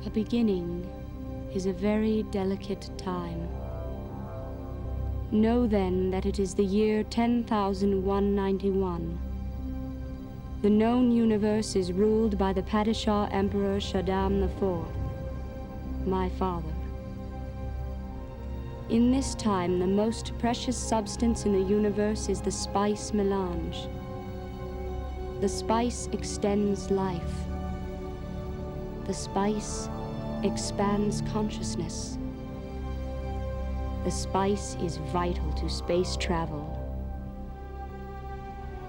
A beginning is a very delicate time. Know then that it is the year 10,191. The known universe is ruled by the Padishah Emperor Shaddam IV, my father. In this time, the most precious substance in the universe is the spice melange. The spice extends life. The spice expands consciousness. The spice is vital to space travel.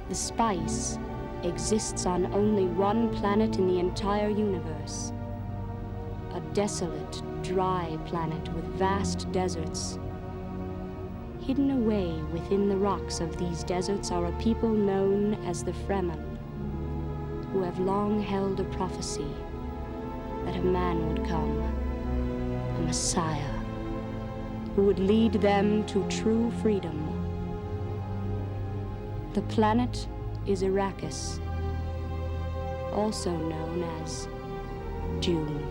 The spice exists on only one planet in the entire universe. A desolate, dry planet with vast deserts. Hidden away within the rocks of these deserts are a people known as the Fremen, who have long held a prophecy that a man would come, a Messiah, who would lead them to true freedom. The planet is Arrakis, also known as Dune.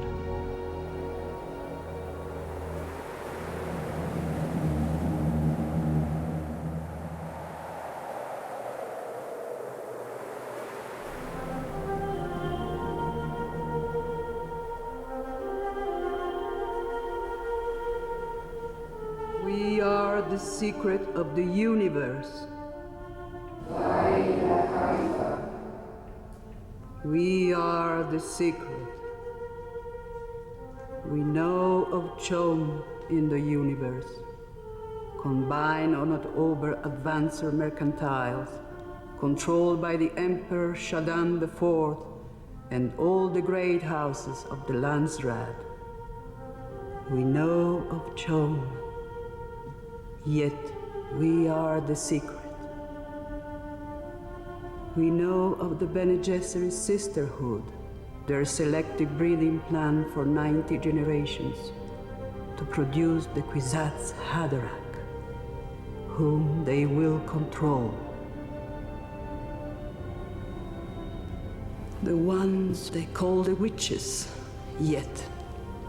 We are the secret of the universe. We are the secret. We know of Chom in the universe. Combine or not over advancer mercantiles, controlled by the Emperor Shaddam IV and all the great houses of the Landsraad. We know of Chom. Yet we are the secret. We know of the Bene Gesserit sisterhood, their selective breeding plan for 90 generations to produce the Kwisatz Haderach, whom they will control. The ones they call the witches, yet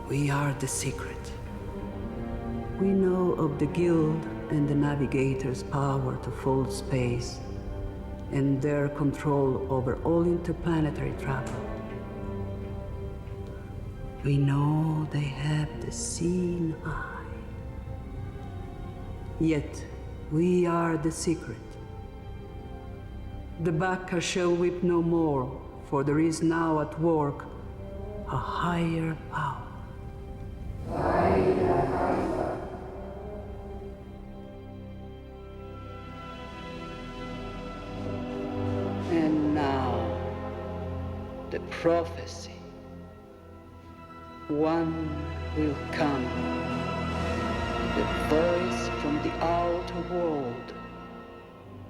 we are the secret. We know of the Guild and the Navigator's power to fold space and their control over all interplanetary travel. We know they have the seeing eye. Yet we are the secret. The Baka shall weep no more, for there is now at work a higher power. And now, the prophecy. One will come, the voice from the outer world,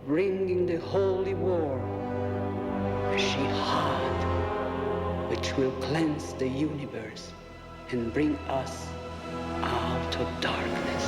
bringing the holy war, the Shihad, which will cleanse the universe and bring us out of darkness.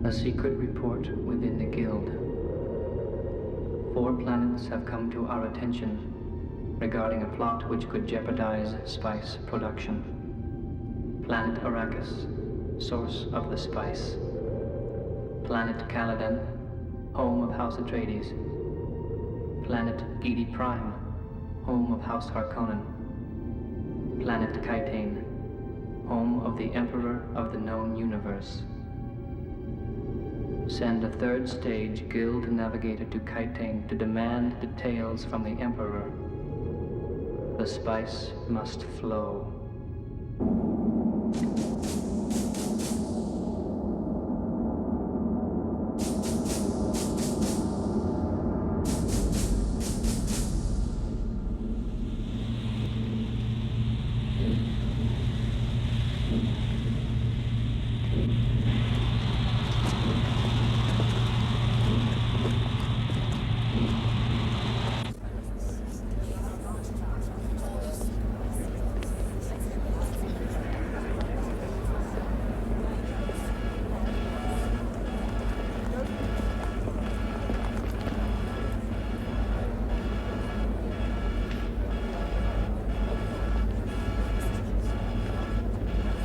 A secret report within the Guild. 4 planets have come to our attention regarding a plot which could jeopardize spice production. Planet Arrakis, source of the spice. Planet Caladan, home of House Atreides. Planet Giedi Prime, home of House Harkonnen. Planet Kaitane, home of the Emperor of the known universe. Send a 3rd stage Guild navigator to Kaitane to demand details from the Emperor. The spice must flow.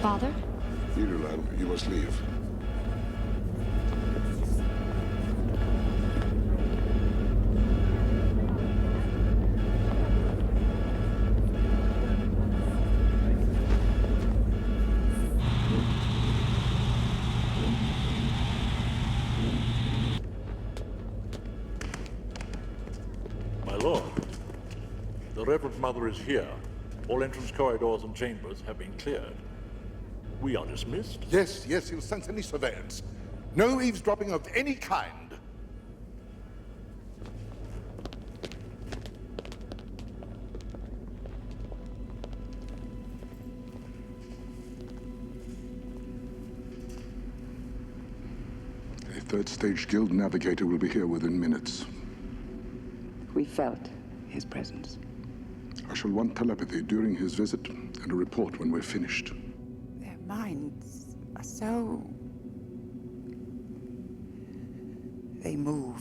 Father? Irulan, you must leave. My lord, the Reverend Mother is here. All entrance corridors and chambers have been cleared. We are dismissed. Yes, he'll sense any surveillance. No eavesdropping of any kind. A 3rd stage Guild navigator will be here within minutes. We felt his presence. I shall want telepathy during his visit and a report when we're finished. Their minds are so... They move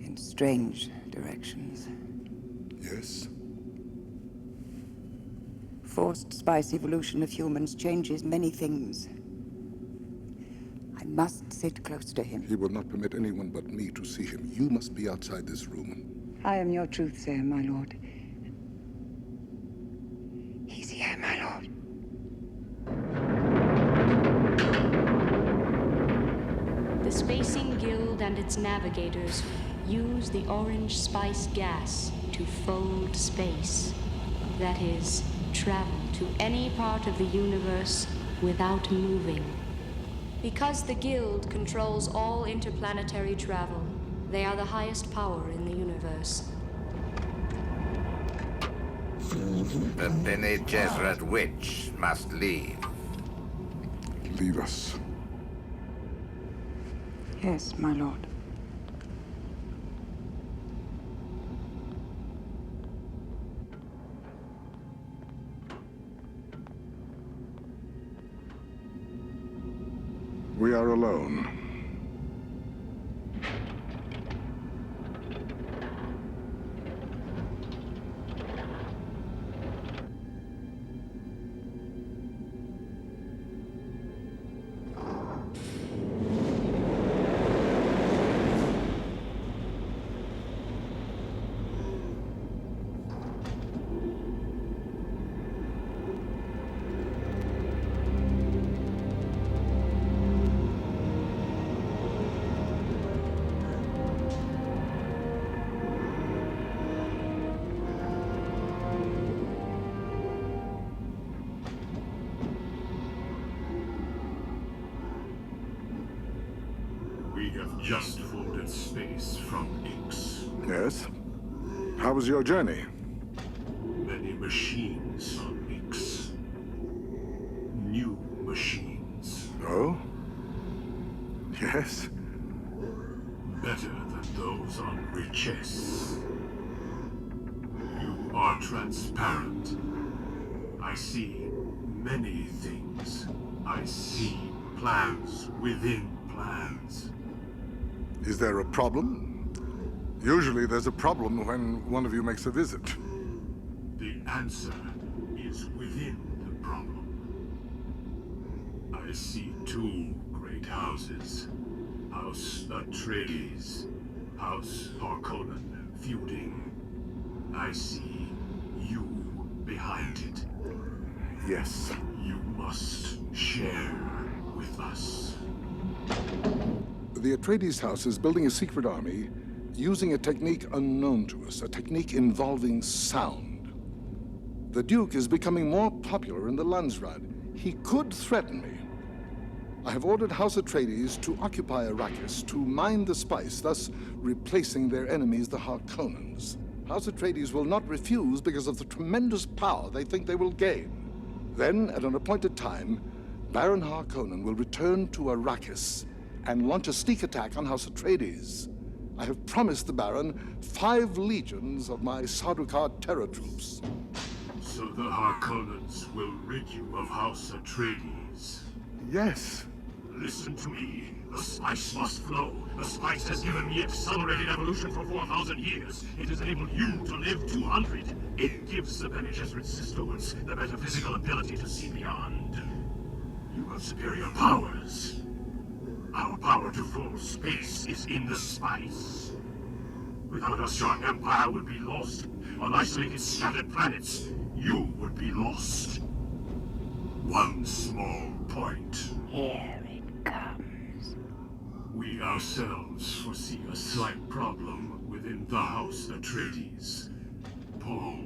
in strange directions. Yes? Forced spice evolution of humans changes many things. I must sit close to him. He will not permit anyone but me to see him. You must be outside this room. I am your truth, sir, my lord. He's here, my lord. The Spacing Guild and its navigators use the orange spice gas to fold space. That is, travel to any part of the universe without moving. Because the Guild controls all interplanetary travel, they are the highest power in the universe. The Bene Gesserit witch must leave. Leave us. Yes, my lord. We are alone. We have just folded space from Ix. Yes? How was your journey? Many machines on Ix. New machines. Oh? Yes? Better than those on Riches. You are transparent. I see many things. I see Plans within plans. Is there a problem? Usually there's a problem when one of you makes a visit. The answer is within the problem. I see two great houses. House Atreides, House Harkonnen feuding. I see you behind it. Yes. You must share with us. The Atreides house is building a secret army using a technique unknown to us, a technique involving sound. The Duke is becoming more popular in the Landsraad. He could threaten me. I have ordered House Atreides to occupy Arrakis, to mine the spice, thus replacing their enemies, the Harkonnens. House Atreides will not refuse because of the tremendous power they think they will gain. Then, at an appointed time, Baron Harkonnen will return to Arrakis and launch a sneak attack on House Atreides. I have promised the Baron 5 legions of my Sardaukar terror troops. So the Harkonnens will rid you of House Atreides. Yes. Listen to me. The spice must flow. The spice has given me accelerated evolution for 4,000 years. It has enabled you to live 200. It gives the Bene Gesserit sisterhoods the metaphysical ability to see beyond. You have superior powers. Our power to full space is in the spice. Without us, your empire would be lost. On isolated, scattered planets, you would be lost. One small point. Here it comes. We ourselves foresee a slight problem within the House Atreides. Paul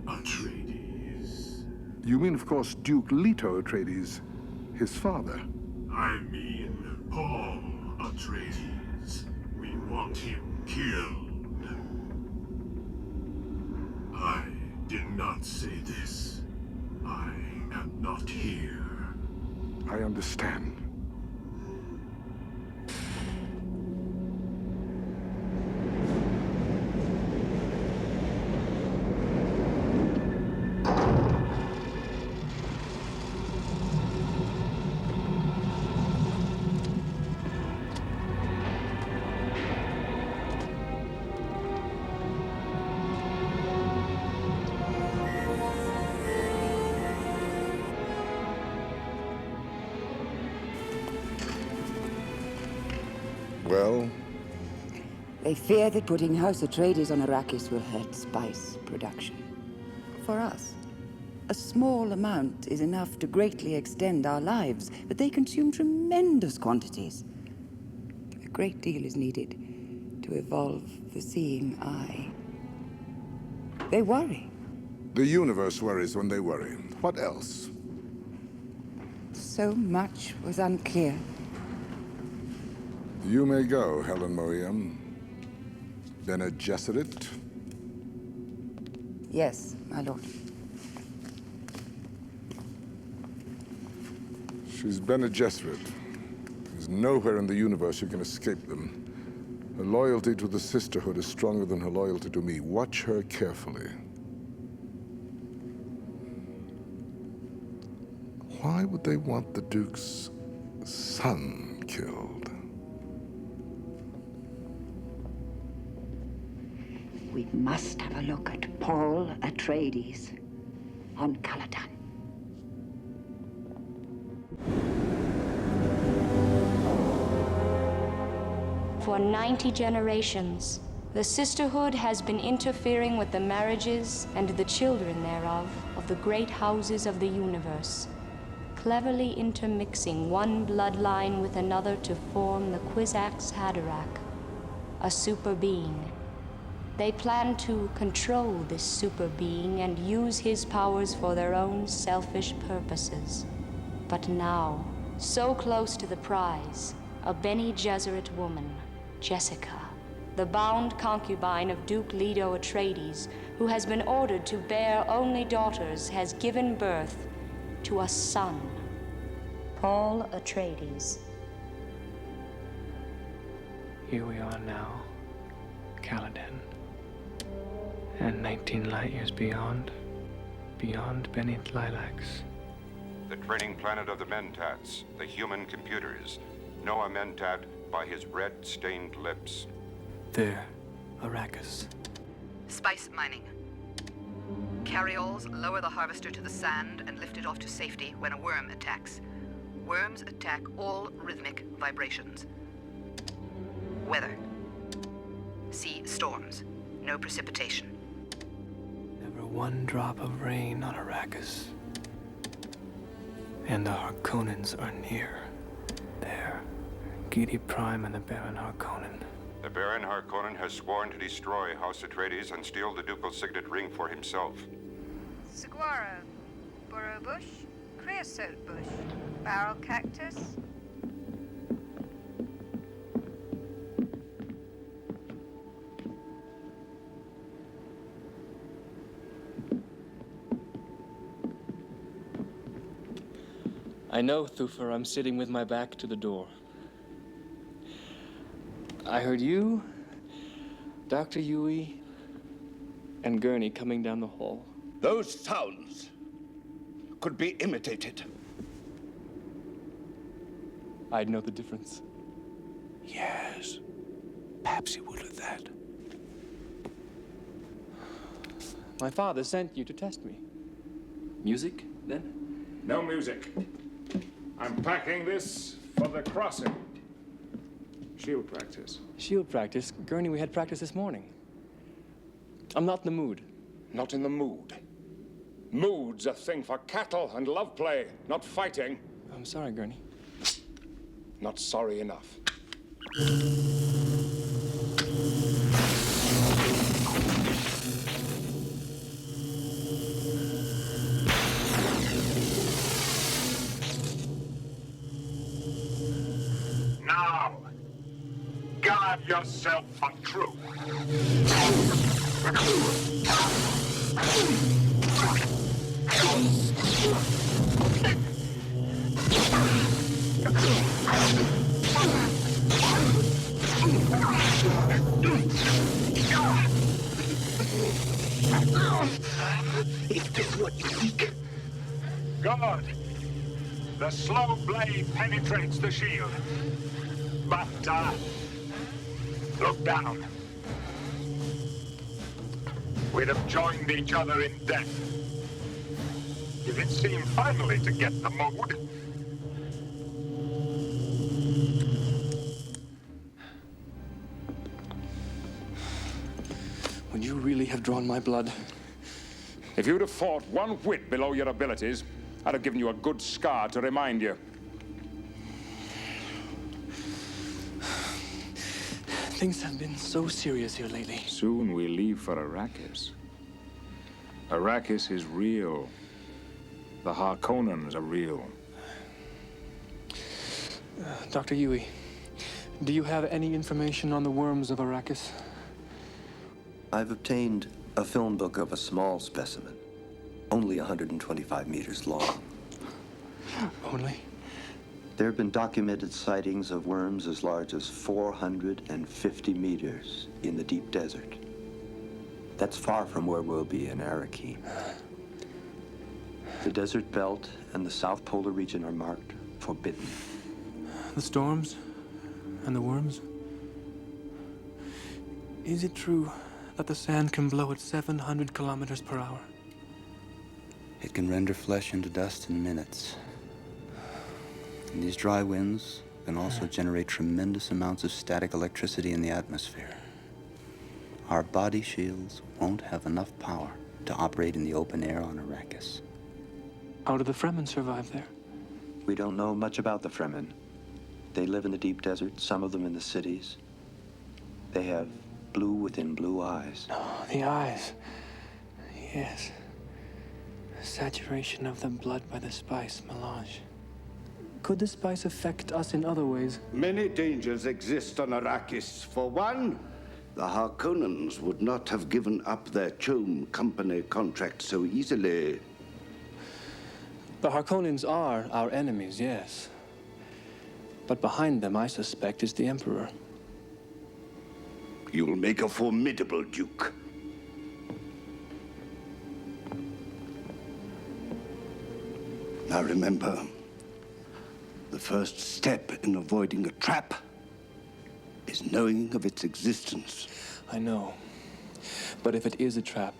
Atreides. You mean, of course, Duke Leto Atreides, his father. I mean Paul Atreides. We want him killed. I did not say this. I am not here. I understand. Well, They fear that putting House Atreides on Arrakis will hurt spice production. For us, a small amount is enough to greatly extend our lives, but they consume tremendous quantities. A great deal is needed to evolve the seeing eye. They worry. the universe worries when they worry. What else? So much was unclear. You may go, Helen Mohiam. Bene Gesserit. Yes, my lord. She's Bene Gesserit. There's nowhere in the universe you can escape them. Her loyalty to the Sisterhood is stronger than her loyalty to me. Watch her carefully. Why would they want the Duke's son killed? We must have a look at Paul Atreides on Caladan. For 90 generations, the Sisterhood has been interfering with the marriages and the children thereof of the great houses of the universe, cleverly intermixing one bloodline with another to form the Kwisatz Haderach, a super being. They plan to control this super being and use his powers for their own selfish purposes. But now, so close to the prize, a Bene Gesserit woman, Jessica, the bound concubine of Duke Leto Atreides, who has been ordered to bear only daughters, has given birth to a son, Paul Atreides. Here we are now, Caladan. And 19 light years beyond Benit Lilacs, the training planet of the Mentats, the human computers. Know a Mentat by his red-stained lips. There, Arrakis. Spice mining. Carryalls lower the harvester to the sand and lift it off to safety when a worm attacks. Worms attack all rhythmic vibrations. Weather. See storms. No precipitation. Never one drop of rain on Arrakis. And the Harkonnens are near. There. Giedi Prime and the Baron Harkonnen. The Baron Harkonnen has sworn to destroy House Atreides and steal the ducal signet ring for himself. Saguaro, burrow bush, creosote bush, barrel cactus. I know, Thufir, I'm sitting with my back to the door. I heard you, Dr. Yueh, and Gurney coming down the hall. Those sounds could be imitated. I'd know the difference. Yes. Perhaps he would have that. My father sent you to test me. Music, then? No music. I'm packing this for the crossing. Shield practice. Shield practice? Gurney, we had practice this morning. I'm not in the mood. Not in the mood. Mood's a thing for cattle and love play, not fighting. I'm sorry, Gurney. Not sorry enough. Now, guard yourself for truth. Is this what you seek? Good. The slow blade penetrates the shield. But, look down. We'd have joined each other in death. If it seemed finally to get the mood. Would you really have drawn my blood? If you'd have fought one whit below your abilities, I'd have given you a good scar to remind you. Things have been so serious here lately. Soon we leave for Arrakis. Arrakis is real. The Harkonnens are real. Dr. Yueh, do you have any information on the worms of Arrakis? I've obtained a film book of a small specimen, only 125 meters long. Only? There have been documented sightings of worms as large as 450 meters in the deep desert. That's far from where we'll be in Arrakeen. The desert belt and the South Polar region are marked forbidden. The storms and the worms? Is it true that the sand can blow at 700 kilometers per hour? It can render flesh into dust in minutes. And these dry winds can also generate tremendous amounts of static electricity in the atmosphere. Our body shields won't have enough power to operate in the open air on Arrakis. How do the Fremen survive there? We don't know much about the Fremen. They live in the deep desert, some of them in the cities. They have blue within blue eyes. Oh, the eyes. Yes. Saturation of the blood by the spice melange. Could the spice affect us in other ways? Many dangers exist on Arrakis. For one, the Harkonnens would not have given up their CHOAM company contract so easily. The Harkonnens are our enemies, yes. But behind them, I suspect, is the Emperor. You'll make a formidable Duke. Now remember, the first step in avoiding a trap is knowing of its existence. I know. But if it is a trap,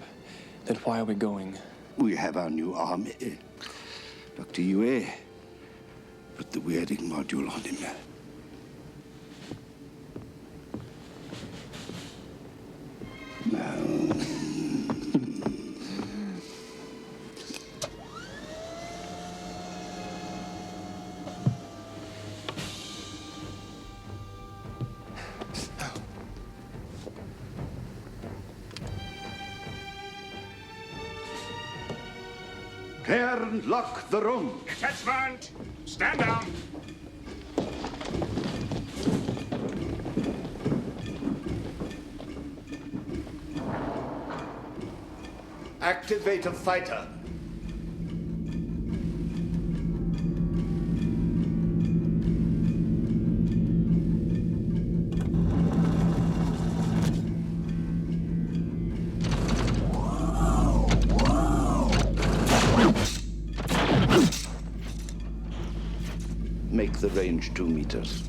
then why are we going? We have our new army. Dr. Yue put the weirding module on him. Clear and lock the room. Detachment, stand down. Activate a fighter. Make the range 2 meters.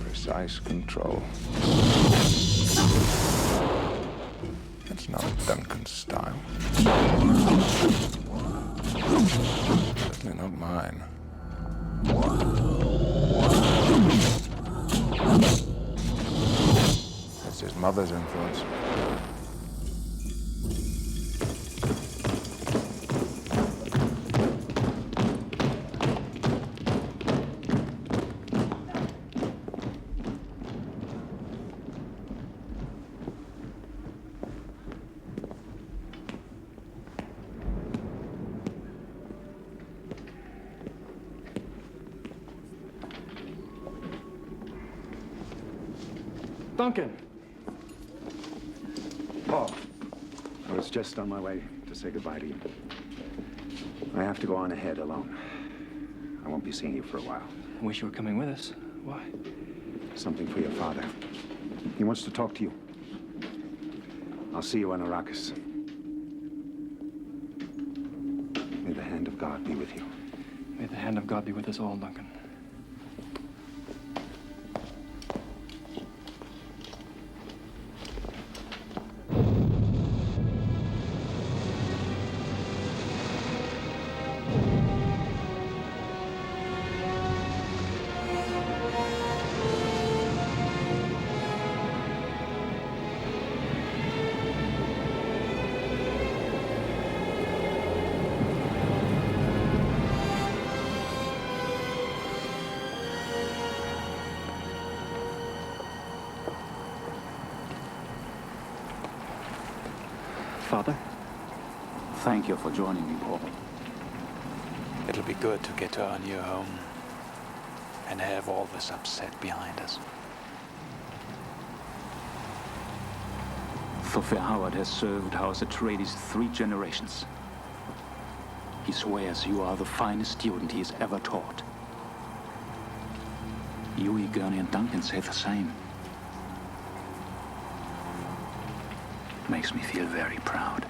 Precise control. It's not Duncan's style. Certainly not mine. It's his mother's influence. Duncan! Paul, I was just on my way to say goodbye to you. I have to go on ahead alone. I won't be seeing you for a while. I wish you were coming with us. Why? Something for your father. He wants to talk to you. I'll see you on Arrakis. May the hand of God be with you. May the hand of God be with us all, Duncan. Father? Thank you for joining me, Paul. It'll be good to get to our new home and have all this upset behind us. Thofir Howard has served House Atreides 3 generations. He swears you are the finest student he has ever taught. Yui, Gurney, and Duncan say the same. Makes me feel very proud.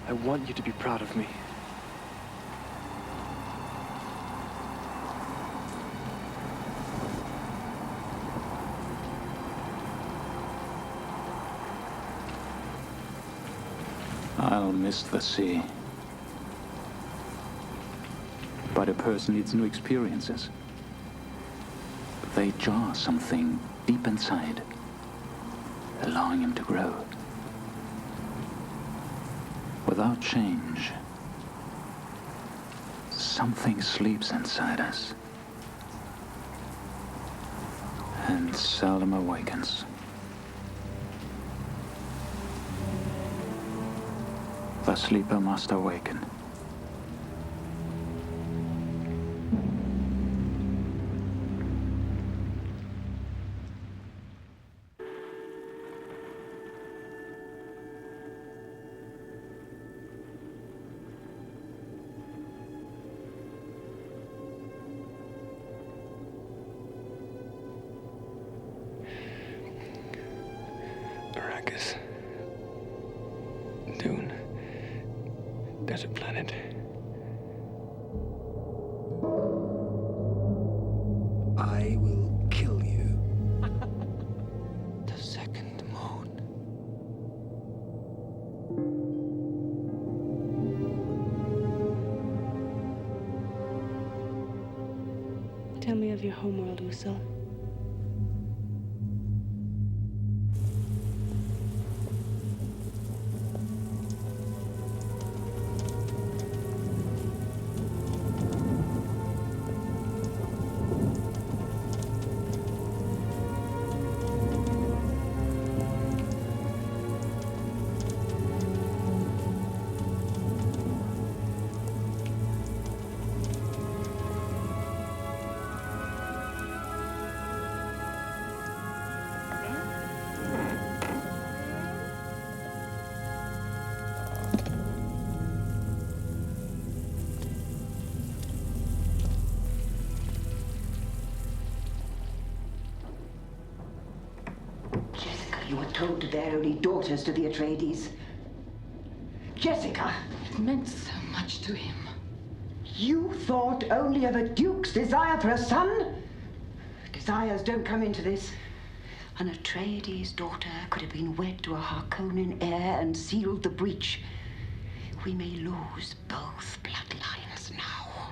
I want you to be proud of me. I'll miss the sea. But a person needs new experiences. They jar something deep inside, allowing him to grow. Without change, something sleeps inside us and seldom awakens. The sleeper must awaken. Arrakis. Dune. Desert planet. I will kill you. The second moon. Tell me of your homeworld, Usul. You were told they're only daughters to the Atreides. Jessica! It meant so much to him. You thought only of a duke's desire for a son? Desires don't come into this. An Atreides daughter could have been wed to a Harkonnen heir and sealed the breach. We may lose both bloodlines now.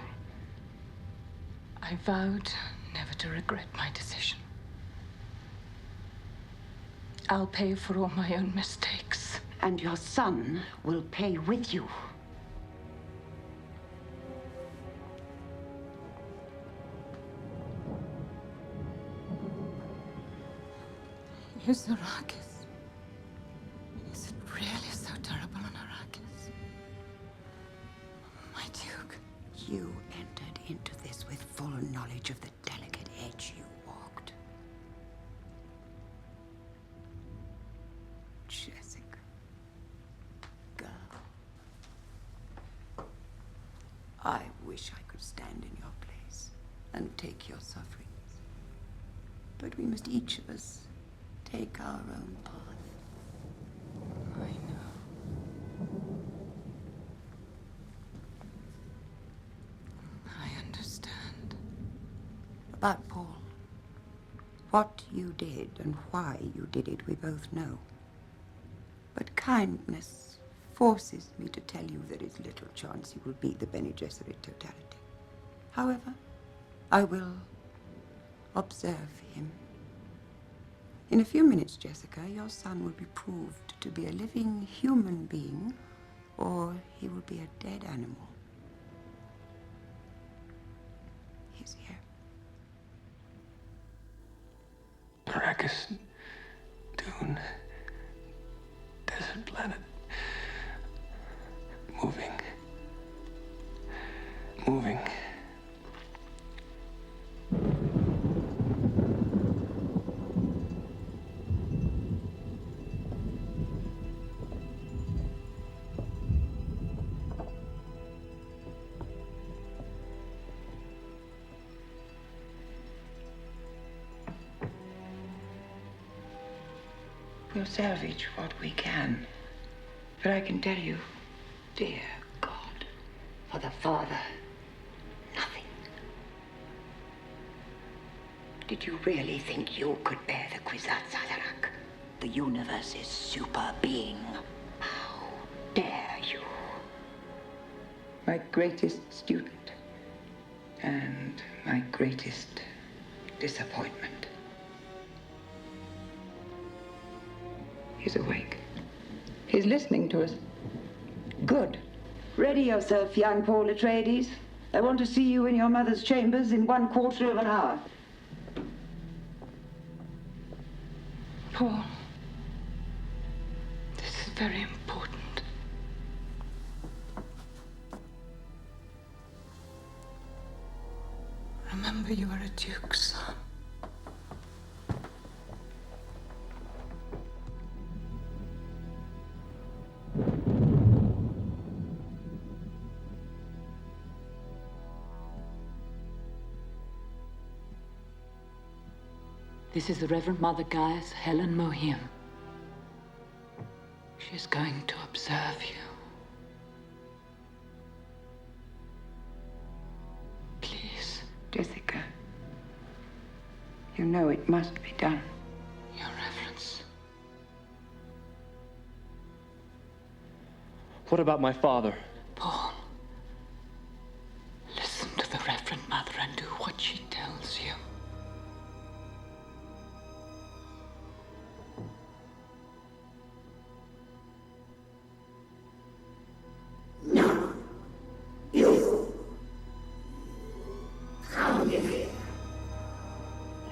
I vowed never to regret my decision. I'll pay for all my own mistakes. And your son will pay with you. Is Arrakis? Is it really so terrible on Arrakis? My Duke. You entered into this with full knowledge of the delicate edge you walked. Jessica. Girl. I wish I could stand in your place and take your sufferings. But we must each of us take our own path. I know. I understand. About Paul. What you did and why you did it, we both know. But kindness forces me to tell you there is little chance he will be the Bene Gesserit totality. However, I will observe him. In a few minutes, Jessica, your son will be proved to be a living human being, or he will be a dead animal. He's here. Arrakis. Dune. Desert planet. Moving. Moving. We'll salvage what we can. But I can tell you, dear God, for the Father, nothing. Did you really think you could bear the Kwisatz Haderach? The universe's super being. How dare you? My greatest student and my greatest disappointment. He's awake. He's listening to us. Good. Ready yourself, young Paul Atreides. I want to see you in your mother's chambers in 1/4 of an hour. Paul, this is very important. Remember, you are a duke's son. This is the Reverend Mother Gaius Helen Mohim. She is going to observe you. Please. Jessica, you know it must be done. Your Reverence. What about my father? Paul, listen to the Reverend Mother and do what she tells you.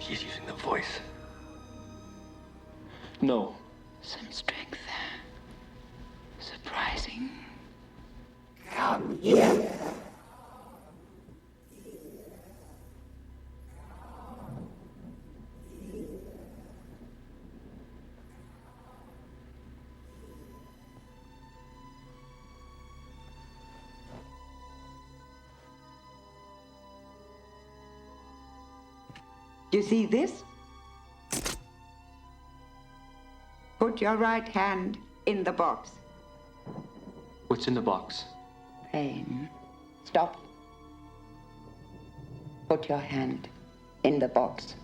She's using the voice. No. Some strength there. Surprising. Come here. You see this? Put your right hand in the box. What's in the box? Pain. Stop. Put your hand in the box.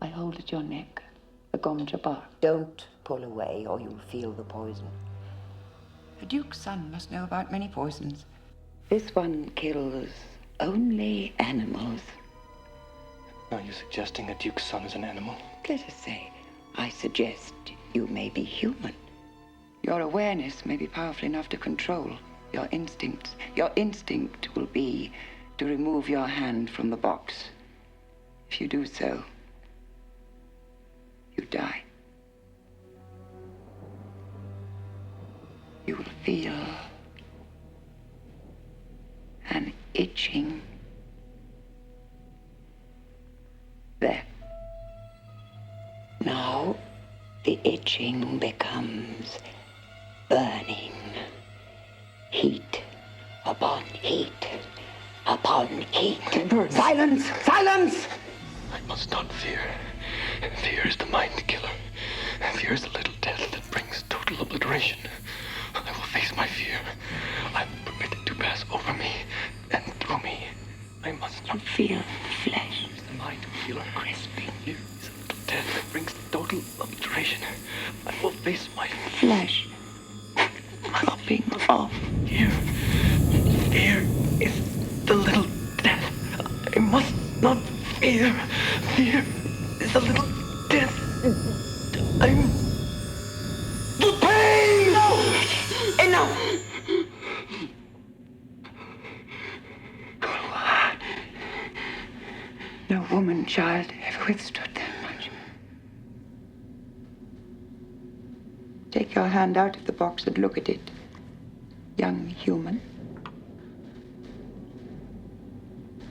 I hold at your neck, a gom jabbar. Don't pull away or you'll feel the poison. The Duke's son must know about many poisons. This one kills only animals. Are you suggesting the Duke's son is an animal? Let us say, I suggest you may be human. Your awareness may be powerful enough to control your instincts. Your instinct will be to remove your hand from the box. If you do so, you die. You will feel an itching there. Now the itching becomes burning. Heat upon heat upon heat. Silence! Silence! I must not fear. Fear is the mind killer. Fear is the little death that brings total obliteration. I will face my fear. I will permit it to pass over me and through me. I must not feel the flesh. Fear is the mind killer. Crisping. Fear is a little death that brings total obliteration. I will face my flesh. Popping off. Fear. Fear is the little death. I must not fear. Fear is a little death. I'm the pain! No! Enough! No woman, child, ever withstood that much. Take your hand out of the box and look at it. Young human.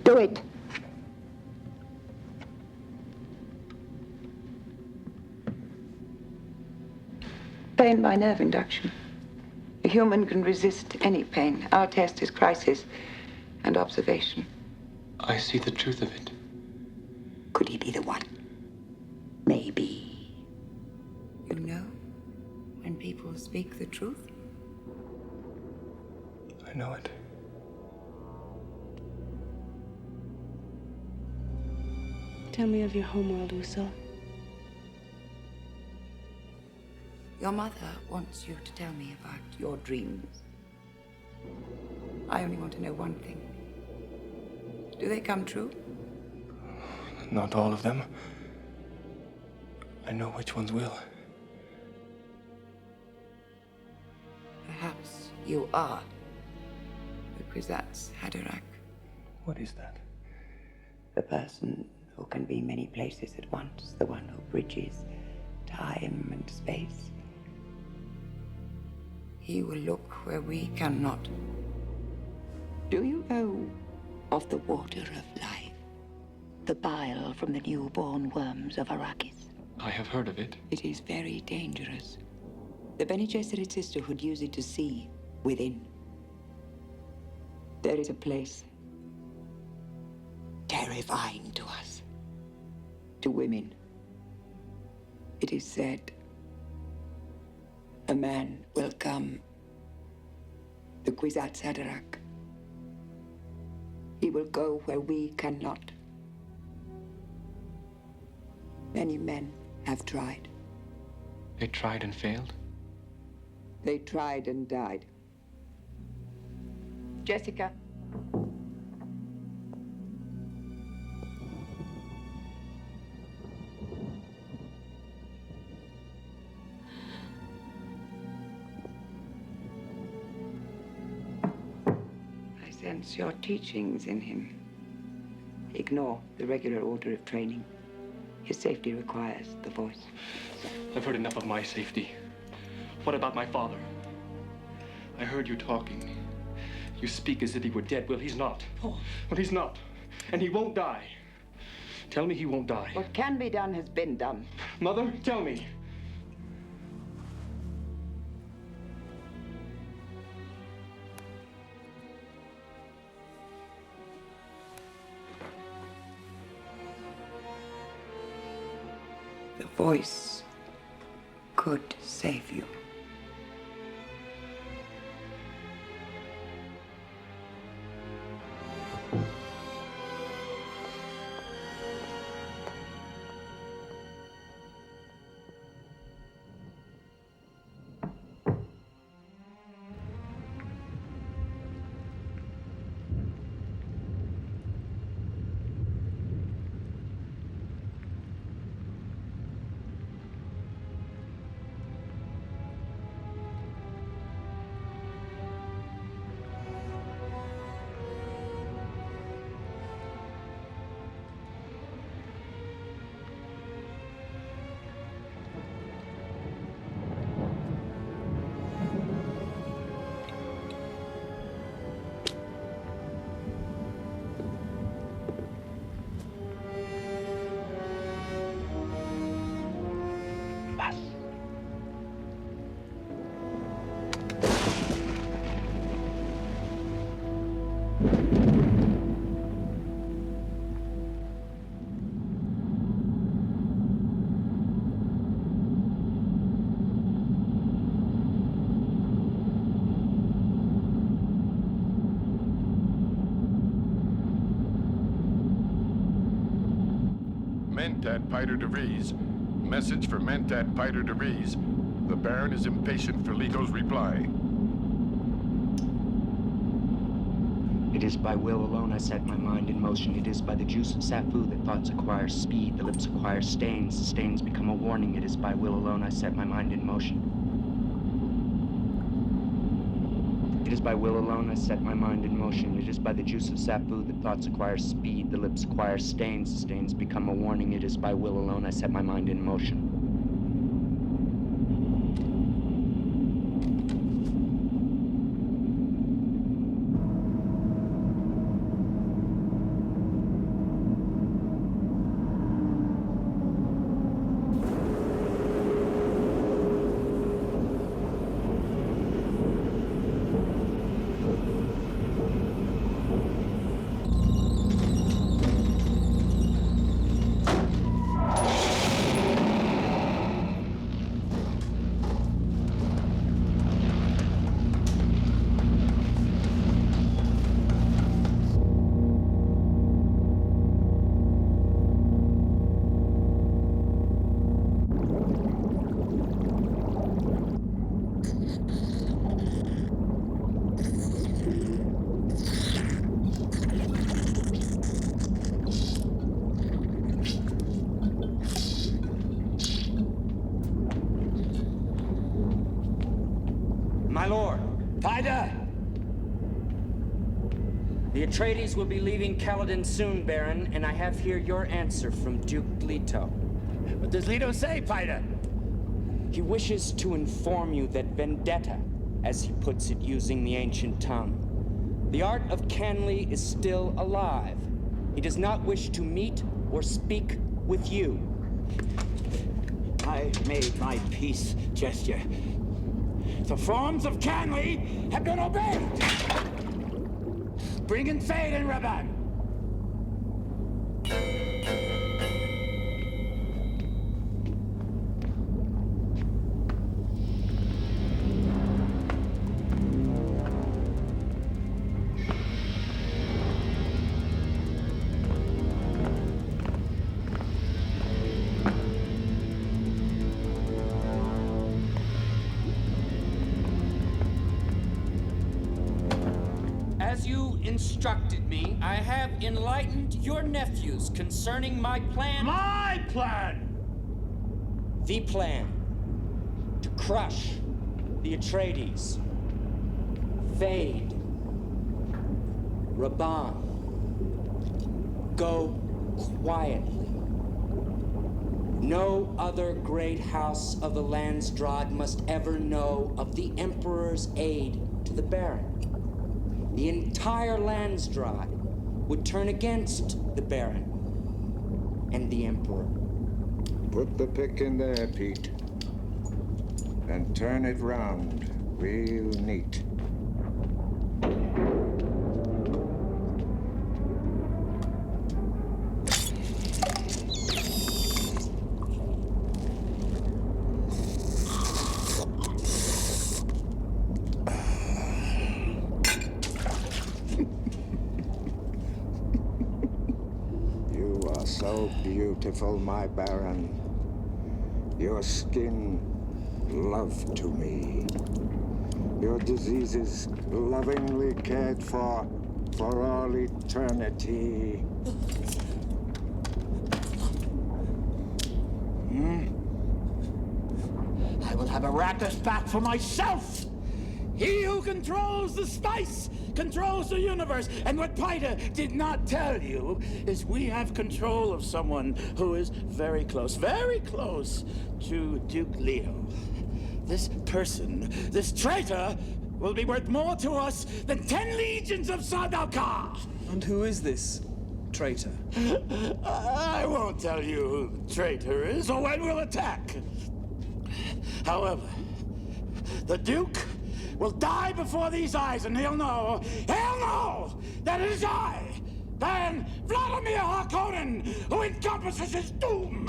Do it. Pain by nerve induction. A human can resist any pain. Our test is crisis and observation. I see the truth of it. Could he be the one? Maybe. You know when people speak the truth? I know it. Tell me of your homeworld, Usul. Your mother wants you to tell me about your dreams. I only want to know one thing. Do they come true? Not all of them. I know which ones will. You are the Kwisatz Haderach. What is that? The person who can be many places at once, the one who bridges time and space. He will look where we cannot. Do you know of the water of life? The bile from the newborn worms of Arrakis? I have heard of it. It is very dangerous. The Bene Gesserit Sisterhood use it to see within. There is a place terrifying to us, to women. It is said a man will come, the Kwisatz Haderach. He will go where we cannot. Many men have tried. They tried and failed? They tried and died. Jessica. I sense your teachings in him. Ignore the regular order of training. His safety requires the voice. I've heard enough of my safety. What about my father? I heard you talking. You speak as if he were dead. Well, he's not. Paul. Well, he's not. And he won't die. Tell me he won't die. What can be done has been done. Mother, tell me. The voice could save you. Mentat Piter de Vries. Message for Mentat Piter de Vries. The Baron is impatient for Leto's reply. It is by will alone I set my mind in motion. It is by the juice of Safu that thoughts acquire speed, the lips acquire stains, the stains become a warning. It is by will alone I set my mind in motion. It is by will alone I set my mind in motion. It is by the juice of Safu that thoughts acquire speed, the lips acquire stains, the stains become a warning. It is by will alone I set my mind in motion. My lord, Pyda! The Atreides will be leaving Caladan soon, Baron, and I have here your answer from Duke Leto. What does Leto say, Pyda? He wishes to inform you that vendetta, as he puts it using the ancient tongue, the art of Canley is still alive. He does not wish to meet or speak with you. I made my peace gesture. The forms of Canley have been obeyed. Bring in Thade and Raban. As you instructed me, I have enlightened your nephews concerning my plan. My plan! The plan to crush the Atreides, Thade, Raban. Go quietly. No other great house of the Landsdraad must ever know of the Emperor's aid to the Baron. The entire Landsdraad would turn against the Baron and the Emperor. Put the pick in there, Pete. And turn it round real neat. So beautiful, my Baron. Your skin, love to me. Your diseases, lovingly cared for all eternity. I will have Arrakis back for myself! He who controls the spice controls the universe. And what Pyda did not tell you is we have control of someone who is very close to Duke Leto. This person, this traitor, will be worth more to us than 10 legions of Sardaukar. And who is this traitor? I won't tell you who the traitor is or when we'll attack. However, the Duke will die before these eyes, and he'll know that it is I, Baron Vladimir Harkonnen, who encompasses his doom!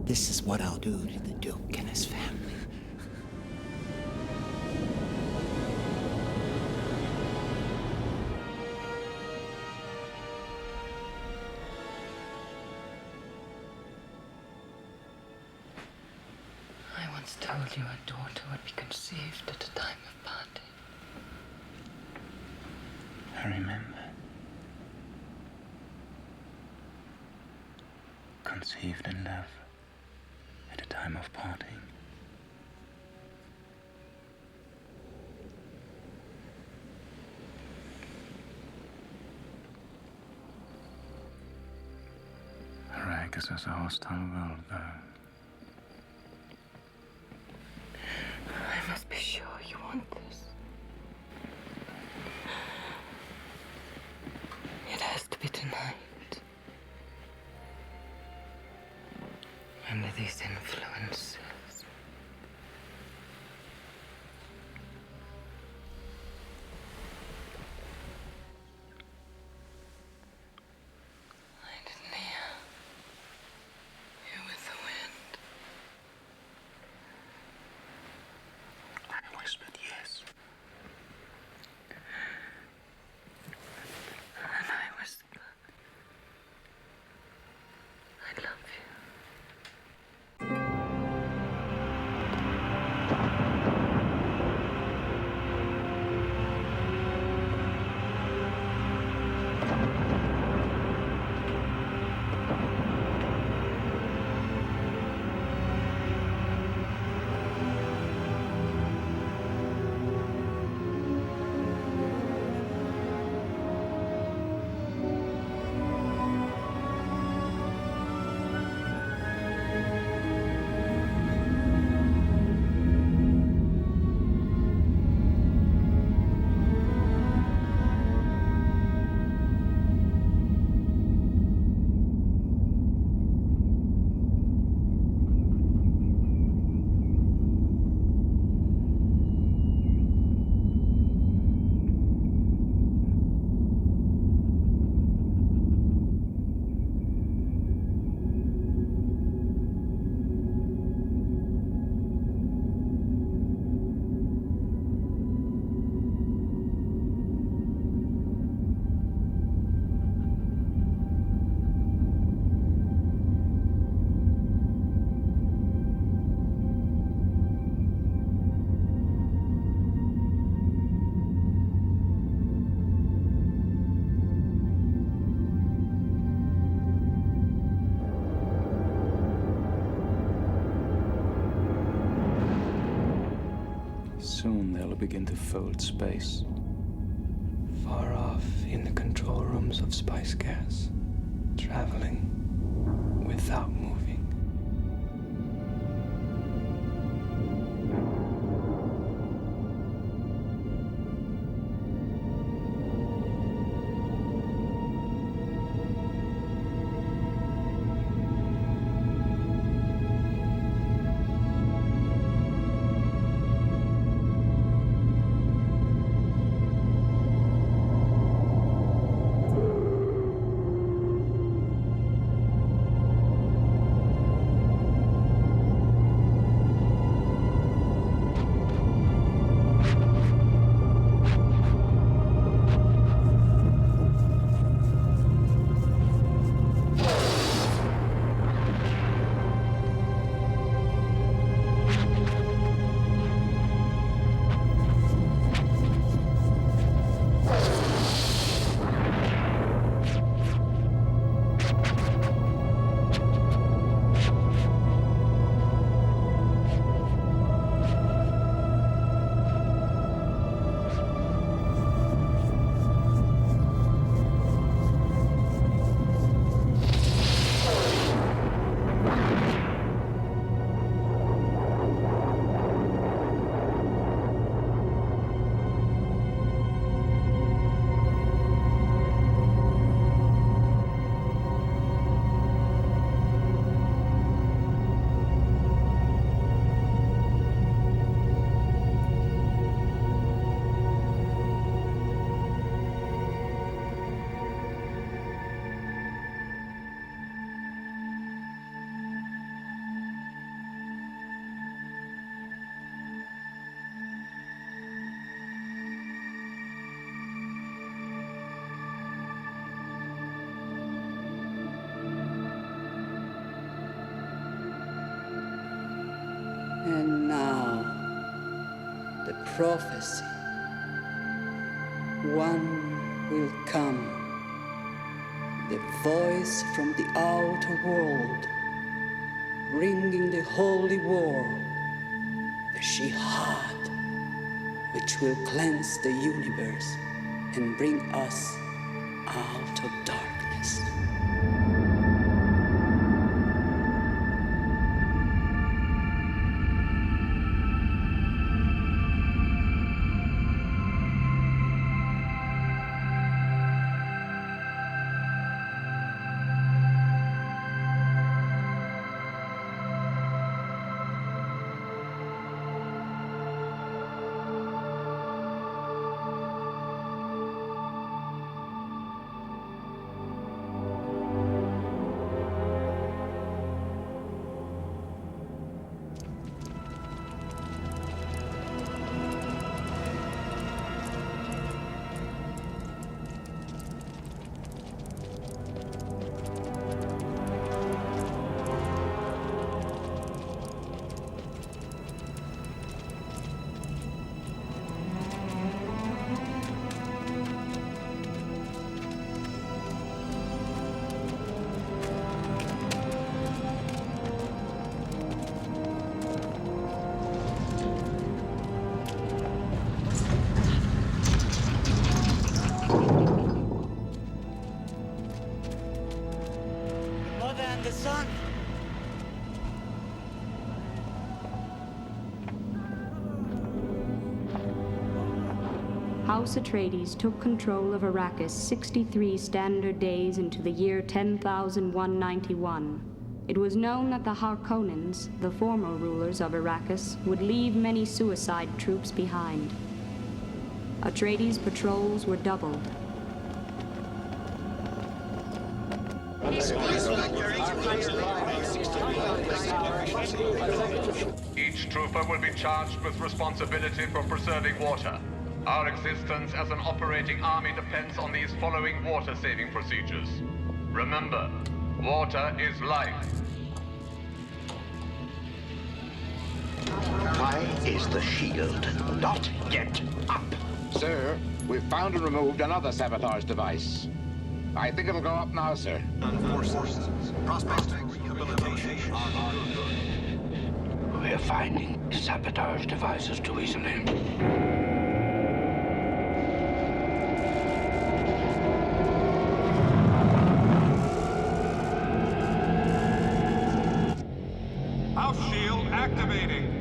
This is what I'll do to the Duke and his family. I once told you a daughter would be conceived at a time of parting. I remember. Conceived in love at a time of parting. Arrakis as a hostile world, though. I must be sure you want this. It has to be tonight. Under these influences. Soon they'll begin to fold space. Far off in the control rooms of Spice Gas, traveling without moving. And now, the prophecy. One will come, the voice from the outer world, bringing the holy war, the Jihad, which will cleanse the universe and bring us out of darkness. House Atreides took control of Arrakis 63 standard days into the year 10,191. It was known that the Harkonnens, the former rulers of Arrakis, would leave many suicide troops behind. Atreides' patrols were doubled. Each trooper will be charged with responsibility for preserving water. Our existence as an operating army depends on these following water-saving procedures. Remember, water is life. Why is the shield not yet up? Sir, we've found and removed another sabotage device. I think it'll go up now, sir. Prospecting rehabilitation. We're finding sabotage devices too easily. House shield activating.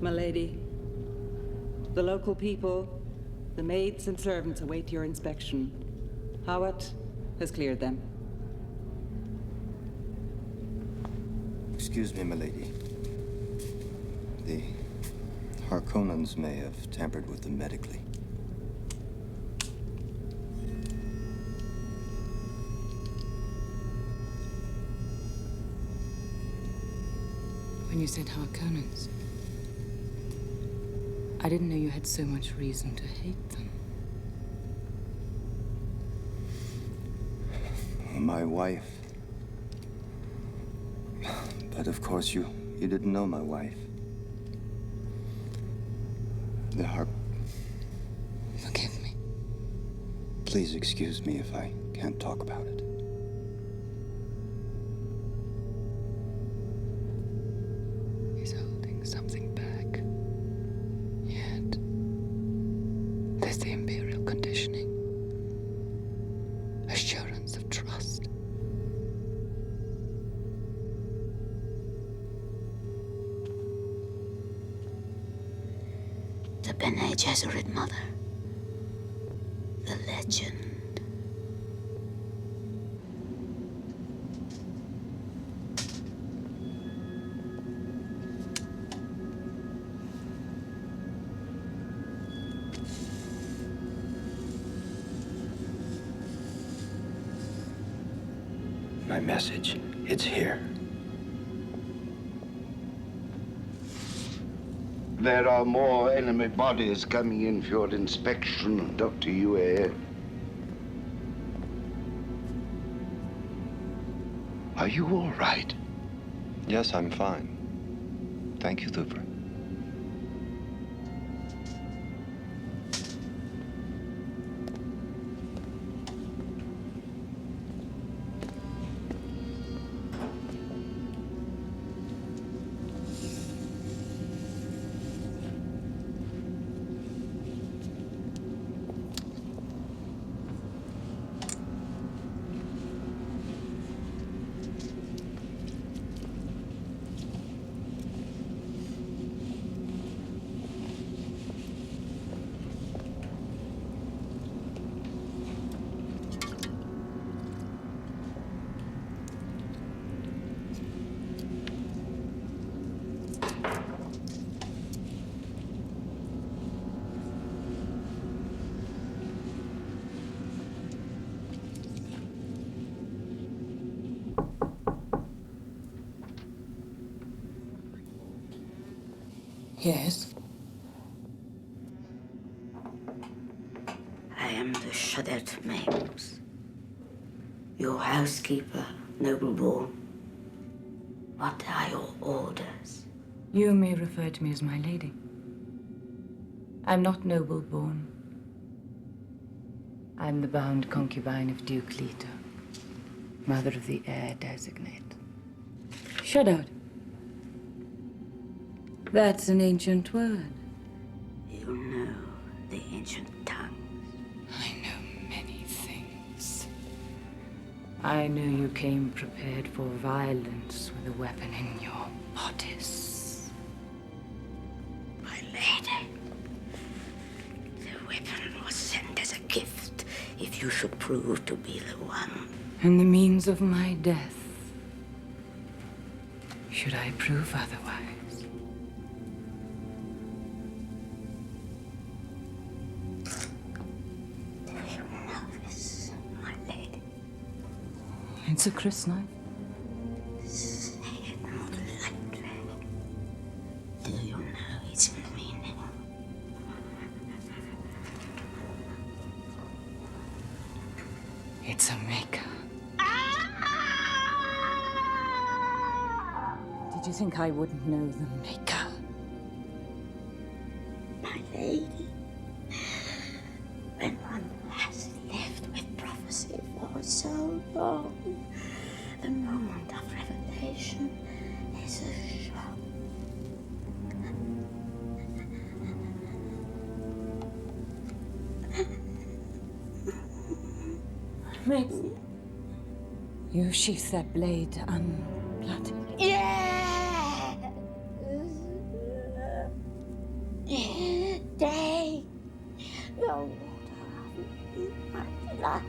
My lady, the local people, the maids and servants await your inspection. Hawat has cleared them. Excuse me, my lady. The Harkonnens may have tampered with them medically. When you said Harkonnens, I didn't know you had so much reason to hate them. My wife. But of course you didn't know my wife. The Forgive me. Please excuse me if I can't talk about it. He's holding something back. Yet, there's the Imperial conditioning. Assurance of trust. The Bene Gesserit mother. The legend. My message, it's here. There are more enemy bodies coming in for your inspection, Dr. Yue. Are you all right? Yes, I'm fine. Thank you, Thupra. Yes? I am the Shadet Mapes, your housekeeper Nobleborn, what are your orders? You may refer to me as my lady. I'm not noble-born. I'm the bound concubine of Duke Leto, mother of the heir designate. Shut out. That's an ancient word. You know the ancient tongue. I know many things. I knew you came prepared for violence with a weapon in your bodice. My lady, the weapon was sent as a gift if you should prove to be the one. And the means of my death, should I prove otherwise. It's a crysknife. Say it not lightly. Do you know its meaning? It's a maker. Did you think I wouldn't know the maker? My lady, when one has lived with prophecy for so long, the moment of revelation is a shock. Mates, you sheath that blade unblooded. Take your water of my life.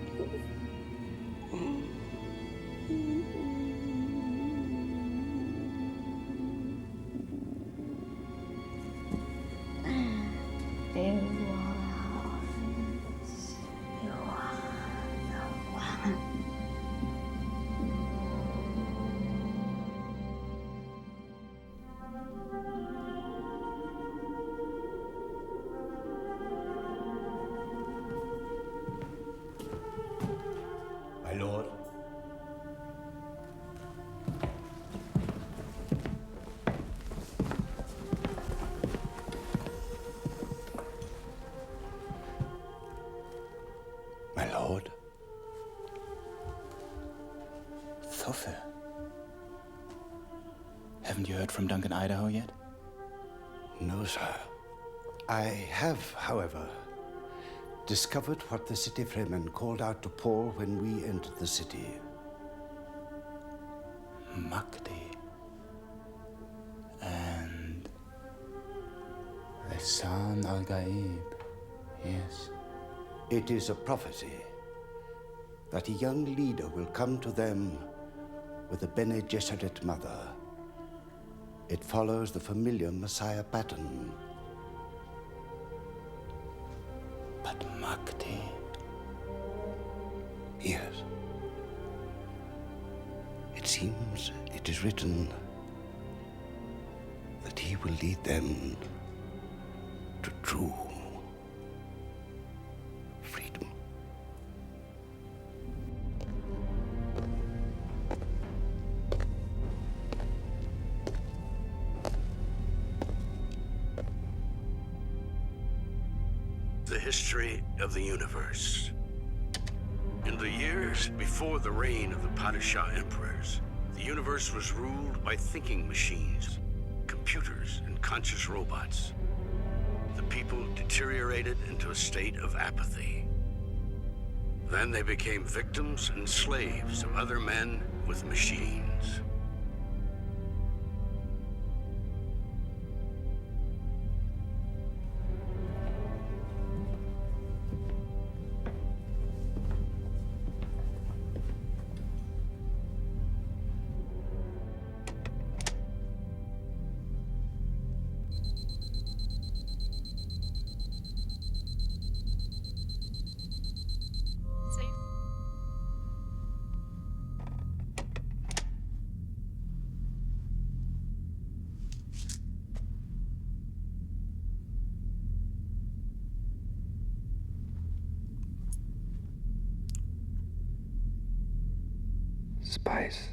My lord. My lord. Thufir. Haven't you heard from Duncan Idaho yet? No, sir. I have, however, discovered what the city fremen called out to Paul when we entered the city. Makti. And Lisan al-Gaib. Yes. It is a prophecy that a young leader will come to them with a Bene Gesserit mother. It follows the familiar Messiah pattern. But Makti? Yes. It seems it is written that he will lead them to true freedom. The history of the universe. In the years before the reign of the Padishah emperors, the universe was ruled by thinking machines, computers, and conscious robots. The people deteriorated into a state of apathy. Then they became victims and slaves of other men with machines. spice.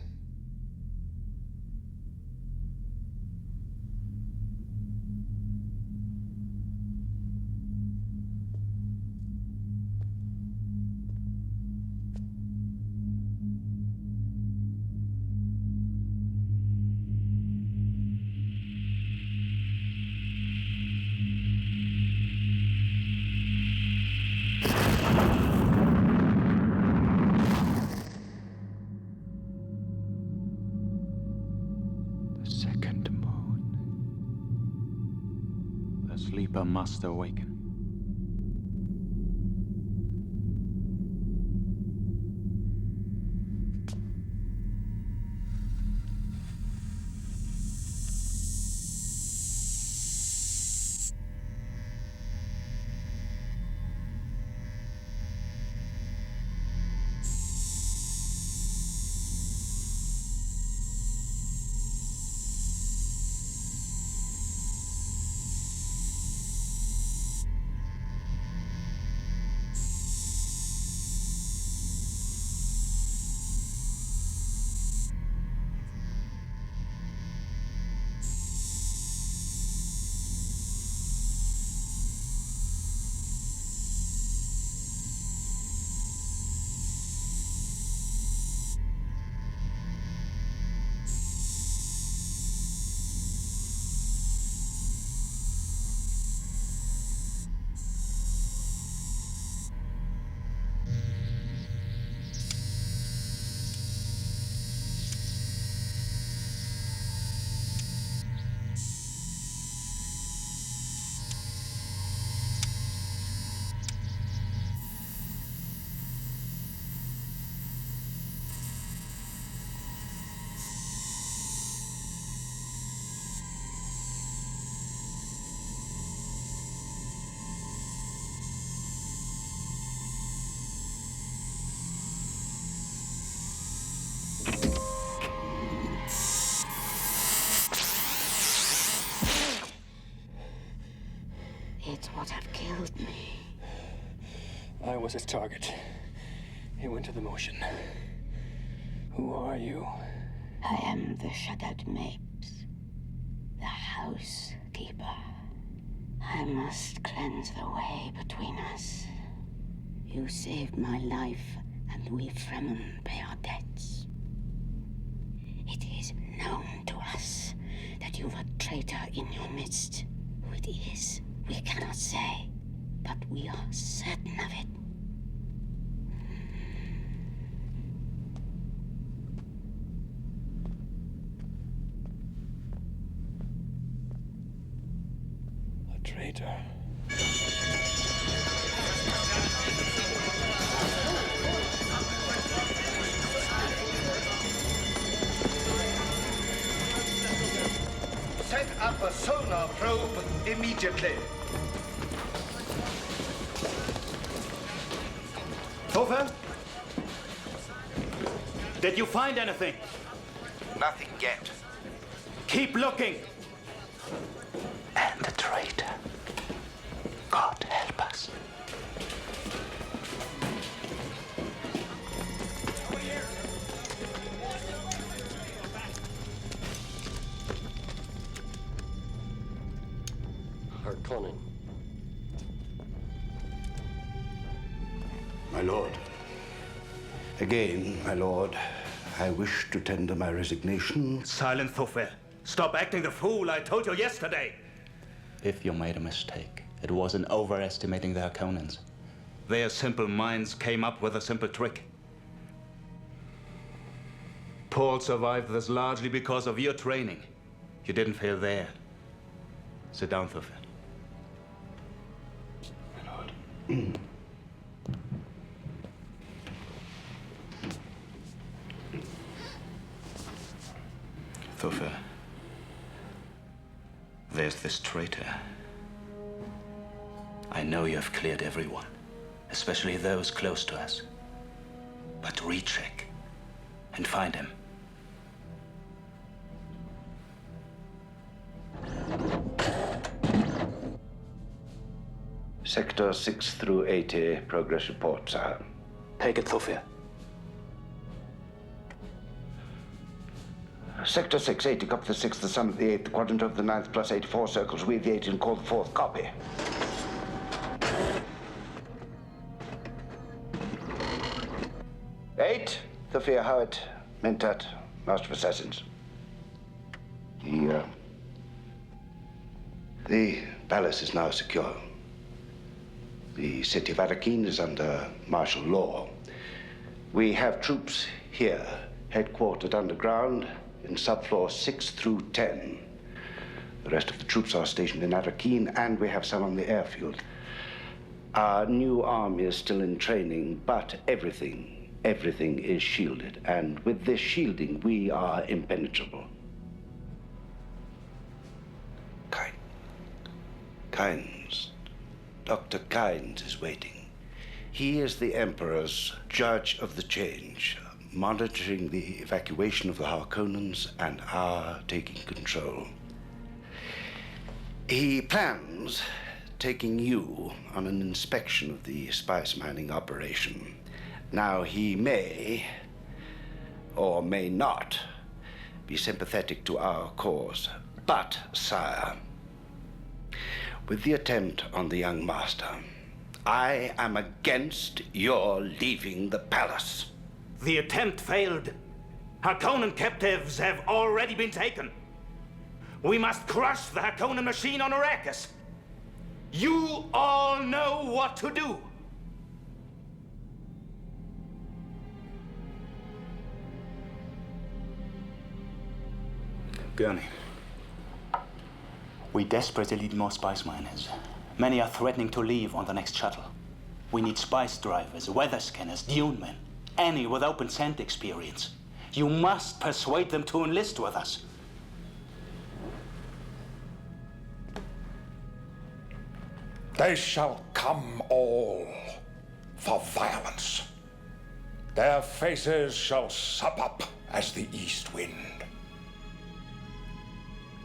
Sleeper must awaken. It's what have killed me. I was its target. It went to the motion. Who are you? I am the Shadad Mapes, the housekeeper. I must cleanse the way between us. You saved my life, and we Fremen pay our debts. It is known to us that you've a traitor in your midst. Who it is, we cannot say, but we are certain of it. A traitor. Set up a sonar probe immediately. Thorfinn? Did you find anything? Nothing yet. Keep looking. And the traitor. God help us. Harkonnen. My lord. Again, my lord, I wish to tender my resignation. Silent, Thorfinn. Stop acting the fool I told you yesterday. If you made a mistake, it wasn't overestimating the Harkonnens. Their simple minds came up with a simple trick. Paul survived this largely because of your training. You didn't fail there. Sit down, Thorfinn. My lord. Thorfinn, there's this traitor. I know you have cleared everyone, especially those close to us. But recheck and find him. Sector 6 through 80, progress report, sir. Take it, Thorfinn. Sector 680, copy the 6th, the sum of the 8th, the quadrant of the 9th, plus 84 circles, read the 8 and call the 4th. Copy. Eight, Thufir Howard, Mentat, Master of Assassins. The palace is now secure. The city of Arakeen is under martial law. We have troops here, headquartered underground in subfloor 6 through 10. The rest of the troops are stationed in Arakeen, and we have some on the airfield. Our new army is still in training, but everything is shielded. And with this shielding, we are impenetrable. Kynes. Dr. Kynes is waiting. He is the Emperor's judge of the change, monitoring the evacuation of the Harkonnens and our taking control. He plans taking you on an inspection of the spice mining operation. Now, he may, or may not, be sympathetic to our cause. But, sire, with the attempt on the young master, I am against your leaving the palace. The attempt failed. Harkonnen captives have already been taken. We must crush the Harkonnen machine on Arrakis. You all know what to do. Gurney. We desperately need more spice miners. Many are threatening to leave on the next shuttle. We need spice drivers, weather scanners, dune men, any with open scent experience. You must persuade them to enlist with us. They shall come all for violence. Their faces shall sup up as the east wind.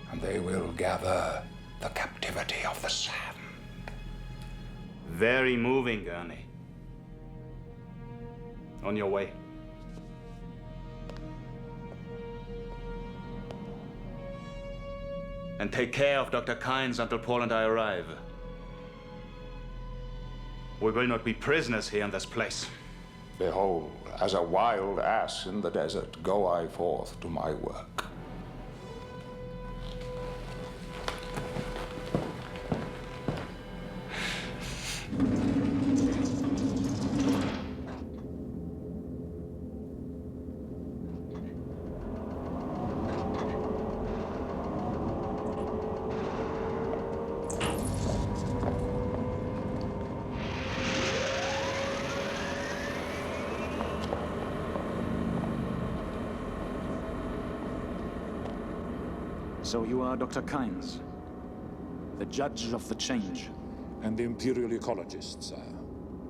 And they will gather the captivity of the sand. Very moving, Gurney. On your way. And take care of Dr. Kynes until Paul and I arrive. We will not be prisoners here in this place. Behold, as a wild ass in the desert, go I forth to my work. So you are Dr. Kynes, the judge of the change. And the Imperial Ecologist, sire.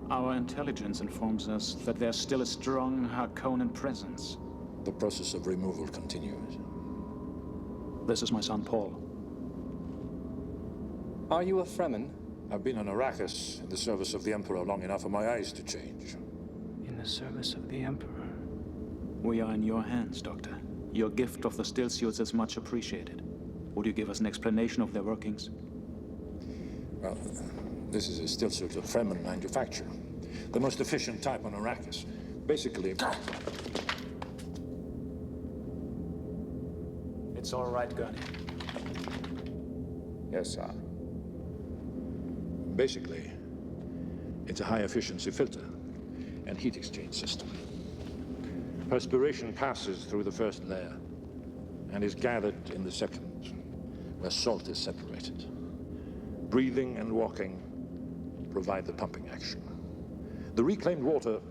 Our intelligence informs us that there's still a strong Harkonnen presence. The process of removal continues. This is my son, Paul. Are you a Fremen? I've been on Arrakis in the service of the Emperor long enough for my eyes to change. In the service of the Emperor? We are in your hands, Doctor. Your gift of the still suits is much appreciated. Would you give us an explanation of their workings? Well, this is a still suit of Fremen manufacture. The most efficient type on Arrakis. Basically... It's all right, Gurney. Yes, sir. Basically, it's a high-efficiency filter and heat exchange system. Perspiration passes through the first layer and is gathered in the second, where salt is separated. Breathing and walking provide the pumping action. The reclaimed water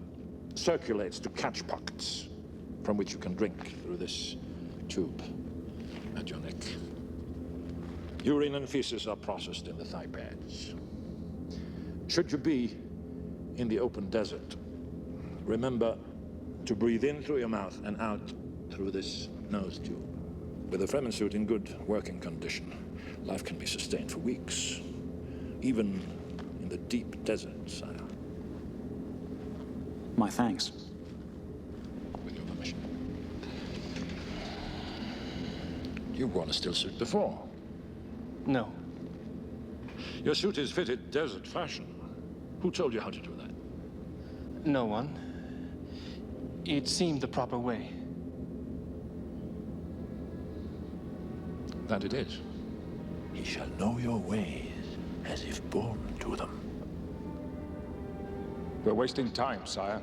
circulates to catch pockets, from which you can drink through this tube at your neck. Urine and feces are processed in the thigh pads. Should you be in the open desert, remember to breathe in through your mouth and out through this nose tube. With a Fremen suit in good working condition, life can be sustained for weeks, even in the deep desert, sire. My thanks. With your permission. You've worn a still suit before. No. Your suit is fitted desert fashion. Who told you how to do that? No one. It seemed the proper way. That it is. He shall know your ways as if born to them. We're wasting time, sire.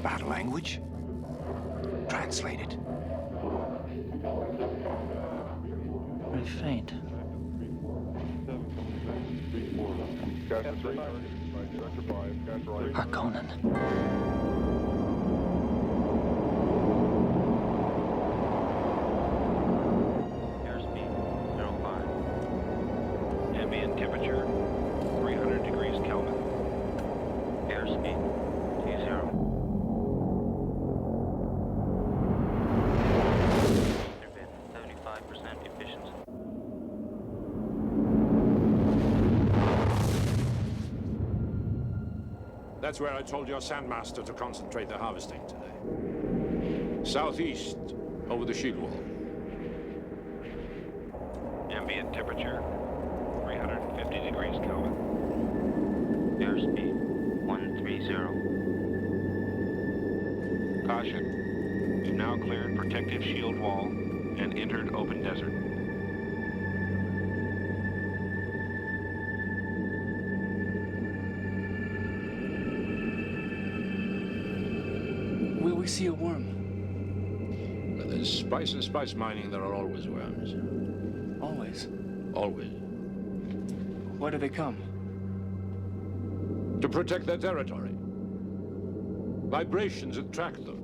Bad language? Translate it. Very faint. Harkonnen. Airspeed 05. Ambient temperature 300 degrees Kelvin. Airspeed T0. Turbine 75% efficiency. That's where I told your Sandmaster to concentrate the harvesting today. Southeast, over the shield wall. Ambient temperature 350 degrees Kelvin. Airspeed 130. Caution. You've now cleared protective shield wall and entered open desert. Will we see a worm? Where there's spice and spice mining, there are always worms. Always. Always. Why do they come? To protect their territory. Vibrations attract them.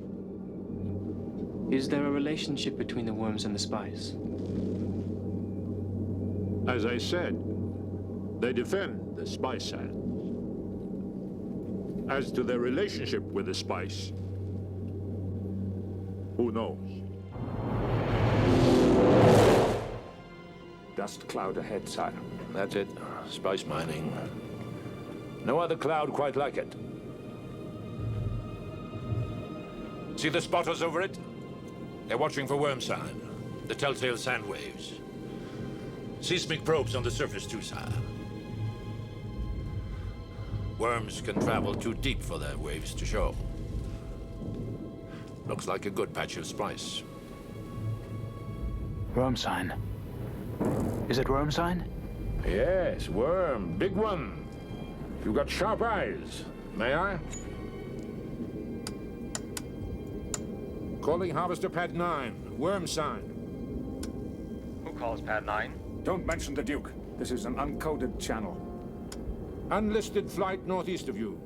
Is there a relationship between the worms and the spice? As I said, they defend the spice sands. As to their relationship with the spice, who knows? Dust cloud ahead, sire. That's it. Spice mining. No other cloud quite like it. See the spotters over it? They're watching for worm sign, the telltale sand waves. Seismic probes on the surface too, sire. Worms can travel too deep for their waves to show. Looks like a good patch of spice. Worm sign. Is it worm sign? Yes, worm. Big one. You've got sharp eyes. May I? Calling Harvester Pad 9. Worm sign. Who calls Pad 9? Don't mention the Duke. This is an uncoded channel. Unlisted flight northeast of you.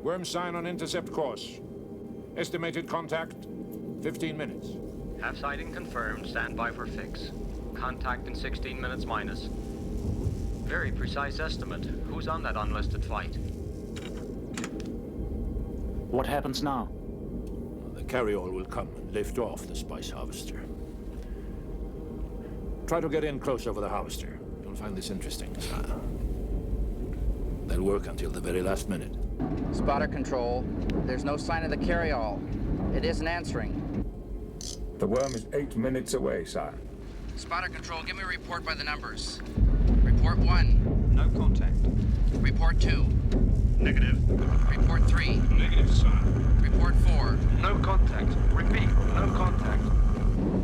Worm sign on intercept course. Estimated contact, 15 minutes. Half sighting confirmed. Stand by for fix. Contact in 16 minutes minus. Very precise estimate. Who's on that unlisted flight? What happens now? The carryall will come and lift off the spice harvester. Try to get in close over the harvester. You'll find this interesting, sire. They'll work until the very last minute. Spotter control. There's no sign of the carryall. It isn't answering. The worm is 8 minutes away, sire. Spotter control, give me a report by the numbers. Report 1. No contact. Report 2. Negative. Report 3. Negative, sir. Report 4. No contact. Repeat, no contact.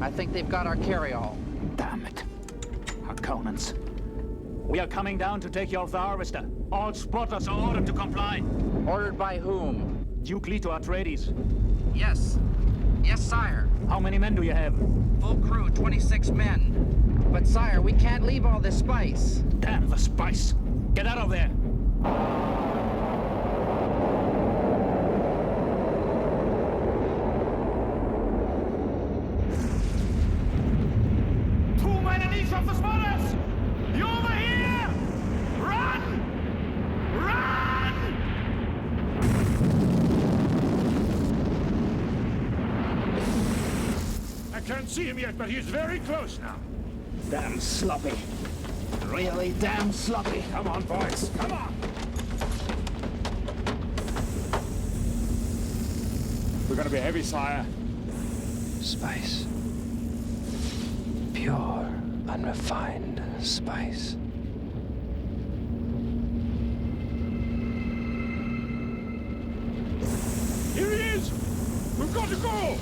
I think they've got our carryall. Damn it. Harkonnens. We are coming down to take you off the harvester. All spotters are ordered to comply. Ordered by whom? Duke Leto Atreides. Yes. Yes, sire. How many men do you have? Full crew, 26 men. But sire, we can't leave all this spice. Damn the spice. Get out of there. Two men in each of the spotters! You over here! Run! Run! can't see him yet, but he's very close now. Damn sloppy. Really damn sloppy. Come on, boys, come on! We're gonna be heavy, sire. Spice. Pure, unrefined spice. Here he is! We've got to go!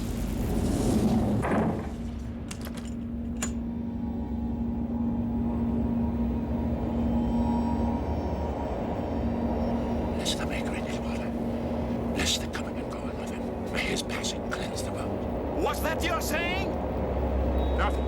Bless the maker in his water. Bless the coming and going with him. May his passing cleanse the world. What's that you're saying? Nothing.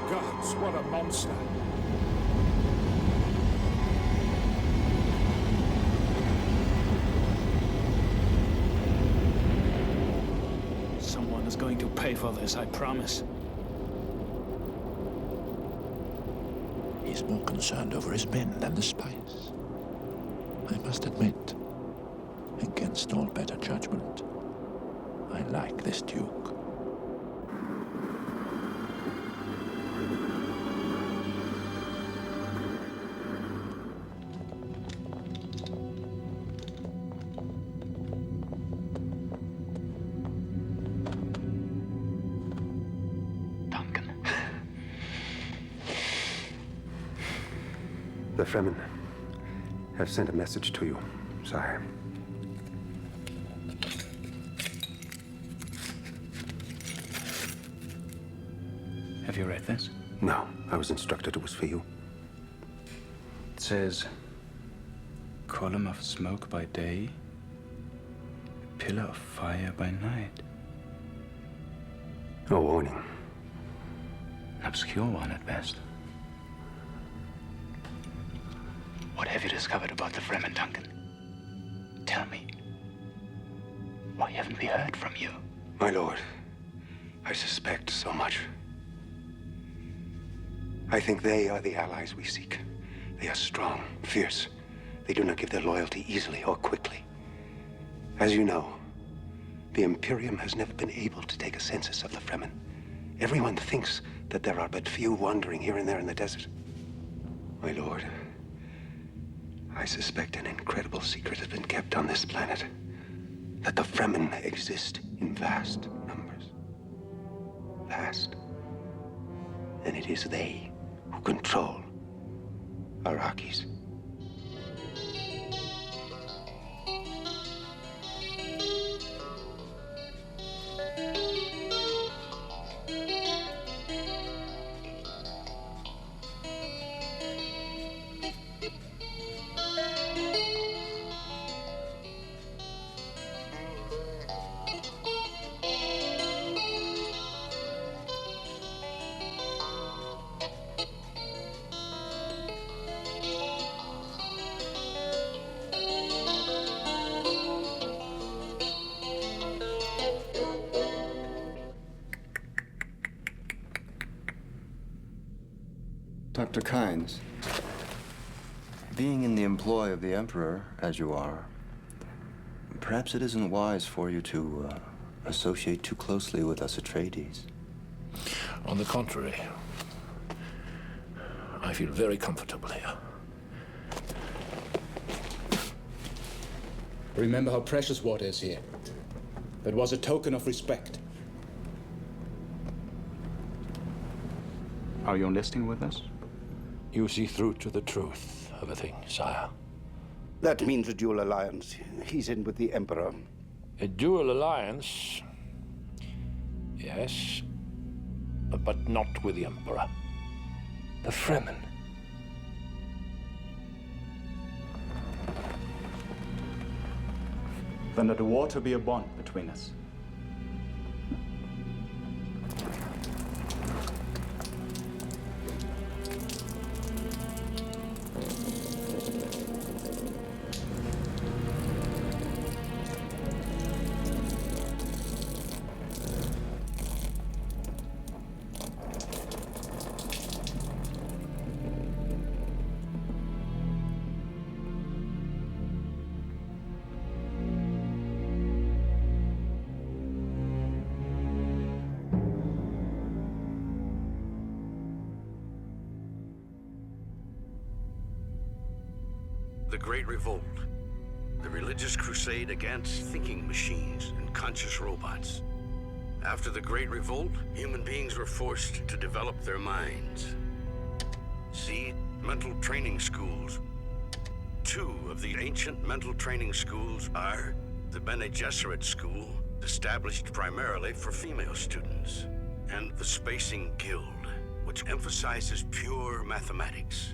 Gods, what a monster. Someone is going to pay for this, I promise. He's more concerned over his men than the spice. I must admit, against all better judgment, I like this Duke. The Fremen have sent a message to you, sire. Have you read this? No, I was instructed it was for you. It says, column of smoke by day, pillar of fire by night. A warning. An obscure one at best. What have you discovered about the Fremen, Duncan? Tell me. Why haven't we heard from you? My lord, I suspect so much. I think they are the allies we seek. They are strong, fierce. They do not give their loyalty easily or quickly. As you know, the Imperium has never been able to take a census of the Fremen. Everyone thinks that there are but few wandering here and there in the desert. My lord, I suspect an incredible secret has been kept on this planet. That the Fremen exist in vast numbers. Vast. And it is they who control Arrakis. Dr. Kynes, being in the employ of the Emperor, as you are, perhaps it isn't wise for you to associate too closely with us Atreides. On the contrary, I feel very comfortable here. Remember how precious water is here. That was a token of respect. Are you enlisting with us? You see through to the truth of a thing, sire. That means a dual alliance. He's in with the Emperor. A dual alliance? Yes, but not with the Emperor. The Fremen. Then let water be a bond between us. The Great Revolt. The religious crusade against thinking machines and conscious robots. After the Great Revolt, human beings were forced to develop their minds. See, mental training schools. 2 of the ancient mental training schools are the Bene Gesserit School, established primarily for female students, and the Spacing Guild, which emphasizes pure mathematics.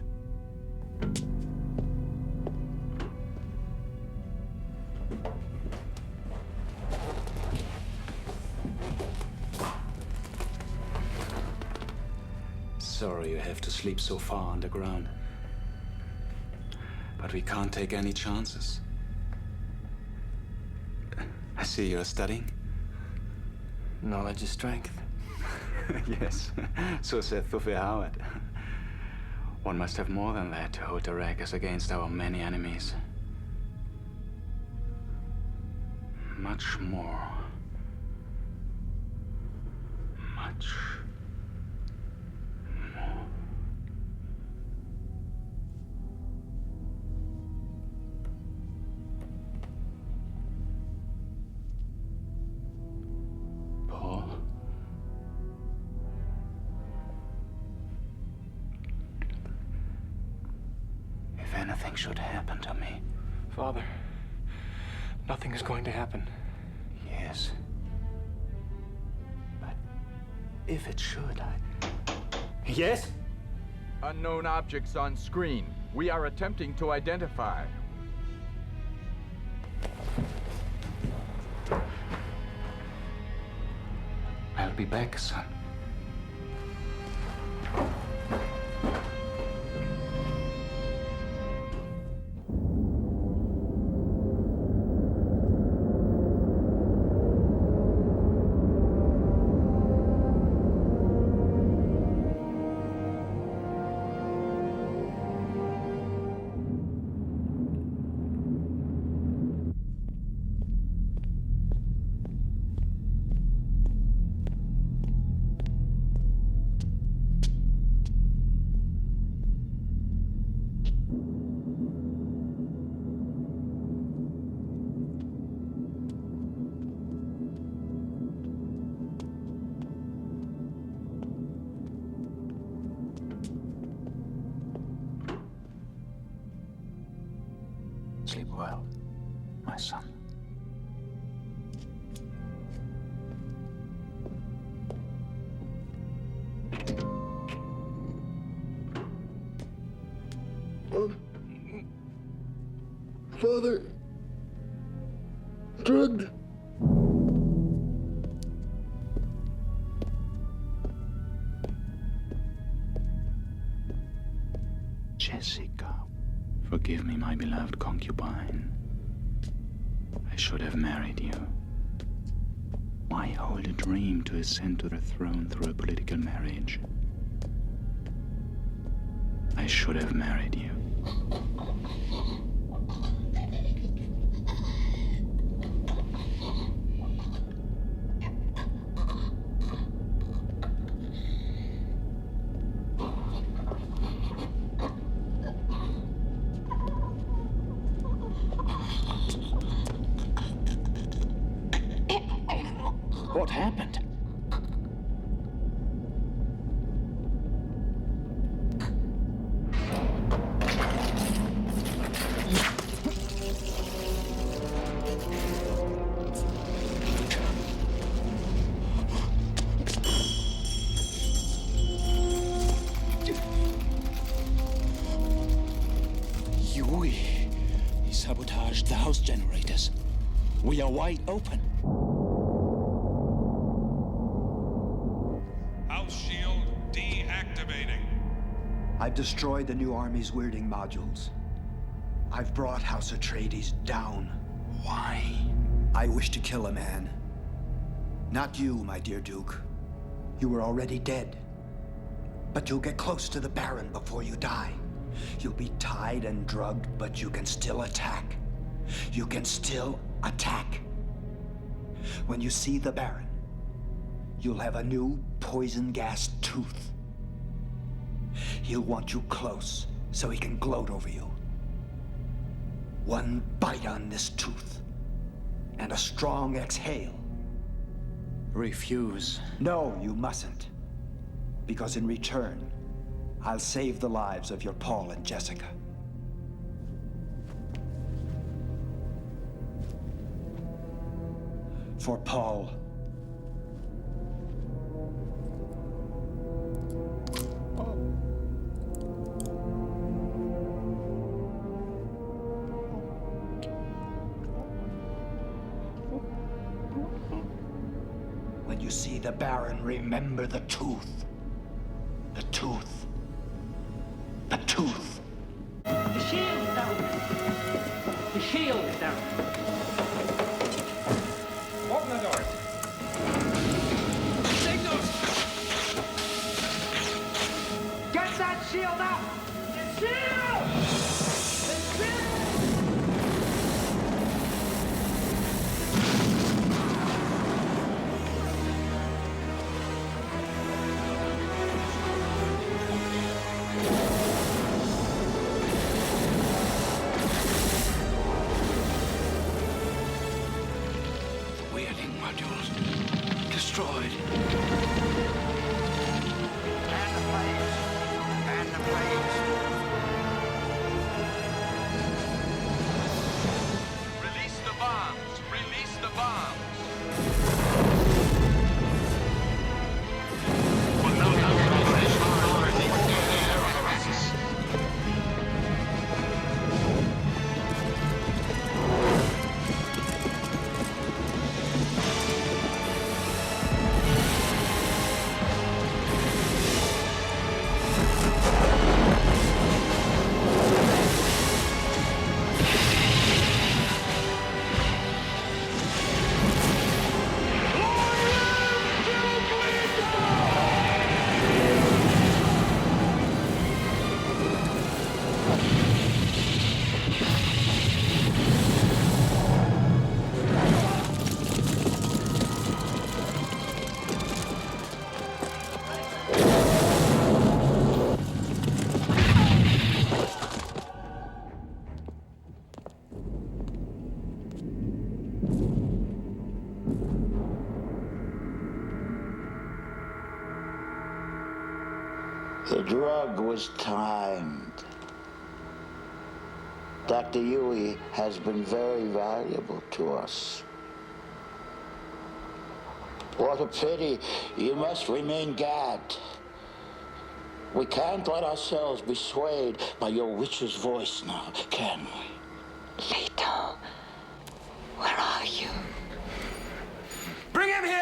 Sorry you have to sleep so far underground. But we can't take any chances. I see you're studying. Knowledge is strength. Yes, so said Thufir Howard. One must have more than that to hold Arrakis against our many enemies. Much more. Much. If anything should happen to me. Father, nothing is going to happen. Yes. But if it should, Yes? Unknown objects on screen. We are attempting to identify. I'll be back, son. Sleep well, my son. Father, drugged. Jessica. Forgive me, my beloved concubine. I should have married you. Why hold a dream to ascend to the throne through a political marriage? I should have married you. What happened? Yui. He sabotaged the house generators. We are wide open. House shield deactivating. I've destroyed the new army's weirding modules. I've brought House Atreides down. Why? I wish to kill a man. Not you, my dear Duke. You were already dead. But you'll get close to the Baron before you die. You'll be tied and drugged, but you can still attack. You can still attack. When you see the Baron, you'll have a new poison gas tooth. He'll want you close so he can gloat over you. One bite on this tooth, and a strong exhale. Refuse. No, you mustn't. Because in return, I'll save the lives of your Paul and Jessica. For Paul, when you see the Baron, remember the tooth. The tooth. The tooth. The shield down. The shield down. Open the doors. Signals! Get that shield up! The shield! The shield! Destroyed. And the flames. And the flames. Release the bombs! Release the bombs! The drug was timed. Dr. Yui has been very valuable to us. What a pity. You must remain gagged. We can't let ourselves be swayed by your witch's voice now, can we? Leto, where are you? Bring him here!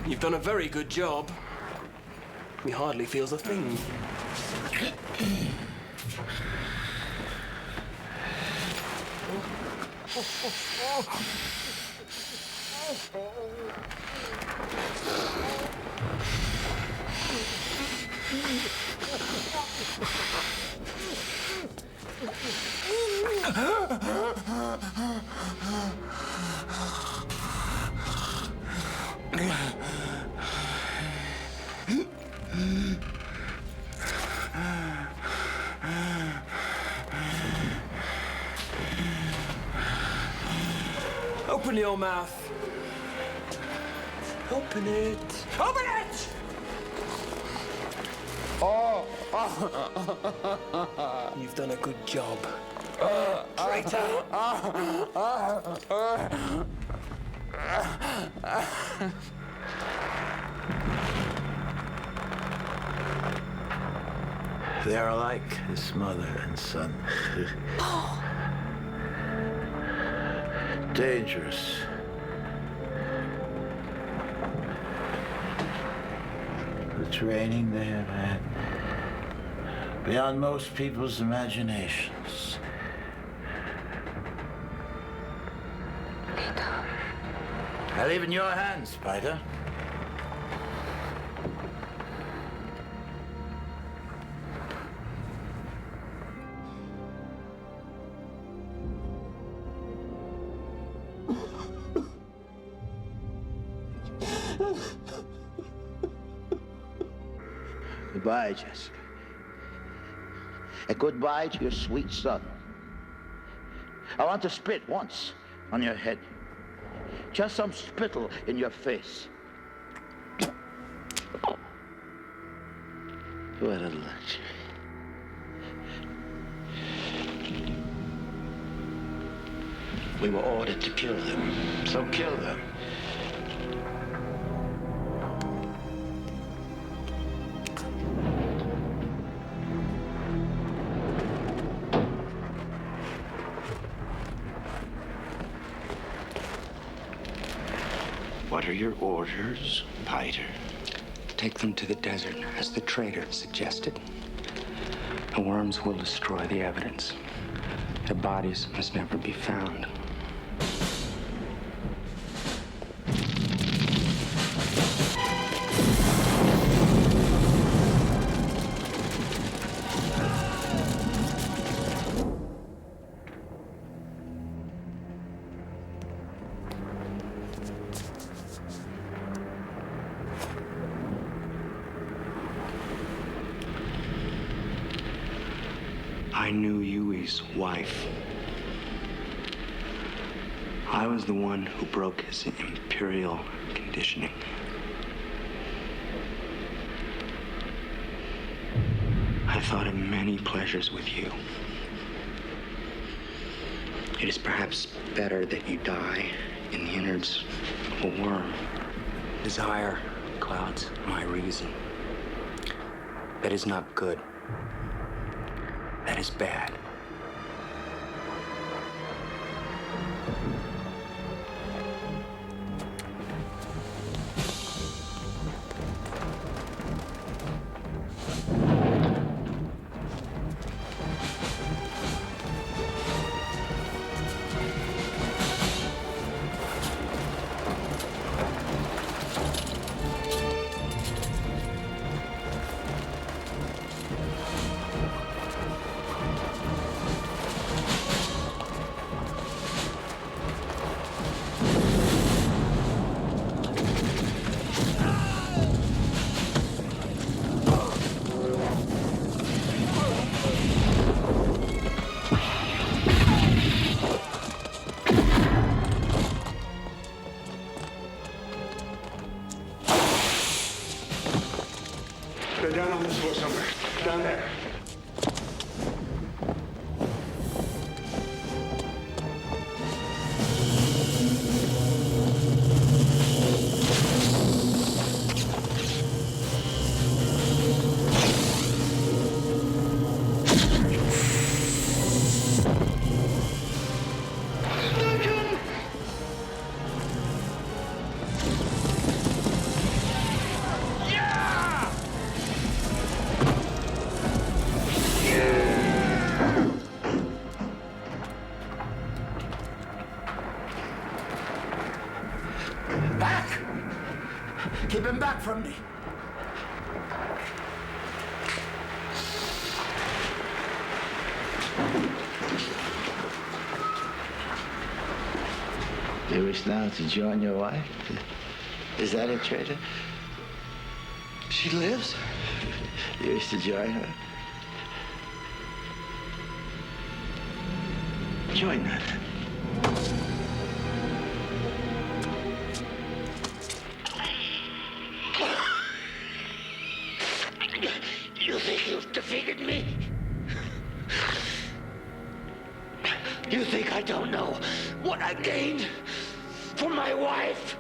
You've done a very good job. He hardly feels a thing. Open your mouth. Open it. Open it! Oh! You've done a good job. Traitor! They are like his mother and son. Dangerous. The training they have had, beyond most people's imaginations. I leave in your hands, Spider. Goodbye, Jessica. And goodbye to your sweet son. I want to spit once on your head. Just some spittle in your face. What a luxury. We were ordered to kill them, so kill them. What are your orders, Spider? Take them to the desert, as the traitor suggested. The worms will destroy the evidence. Their bodies must never be found. I knew Yui's wife. I was the one who broke his imperial conditioning. I thought of many pleasures with you. It is perhaps better that you die in the innards of a worm. Desire clouds my reason. That is not good. That is bad. They're down on this floor somewhere. Down there. Back! Keep him back from me. You wish now to join your wife? Is that it, traitor? She lives? You wish to join her? Join her then. You think you've defeated me? You think I don't know what I gained for my wife?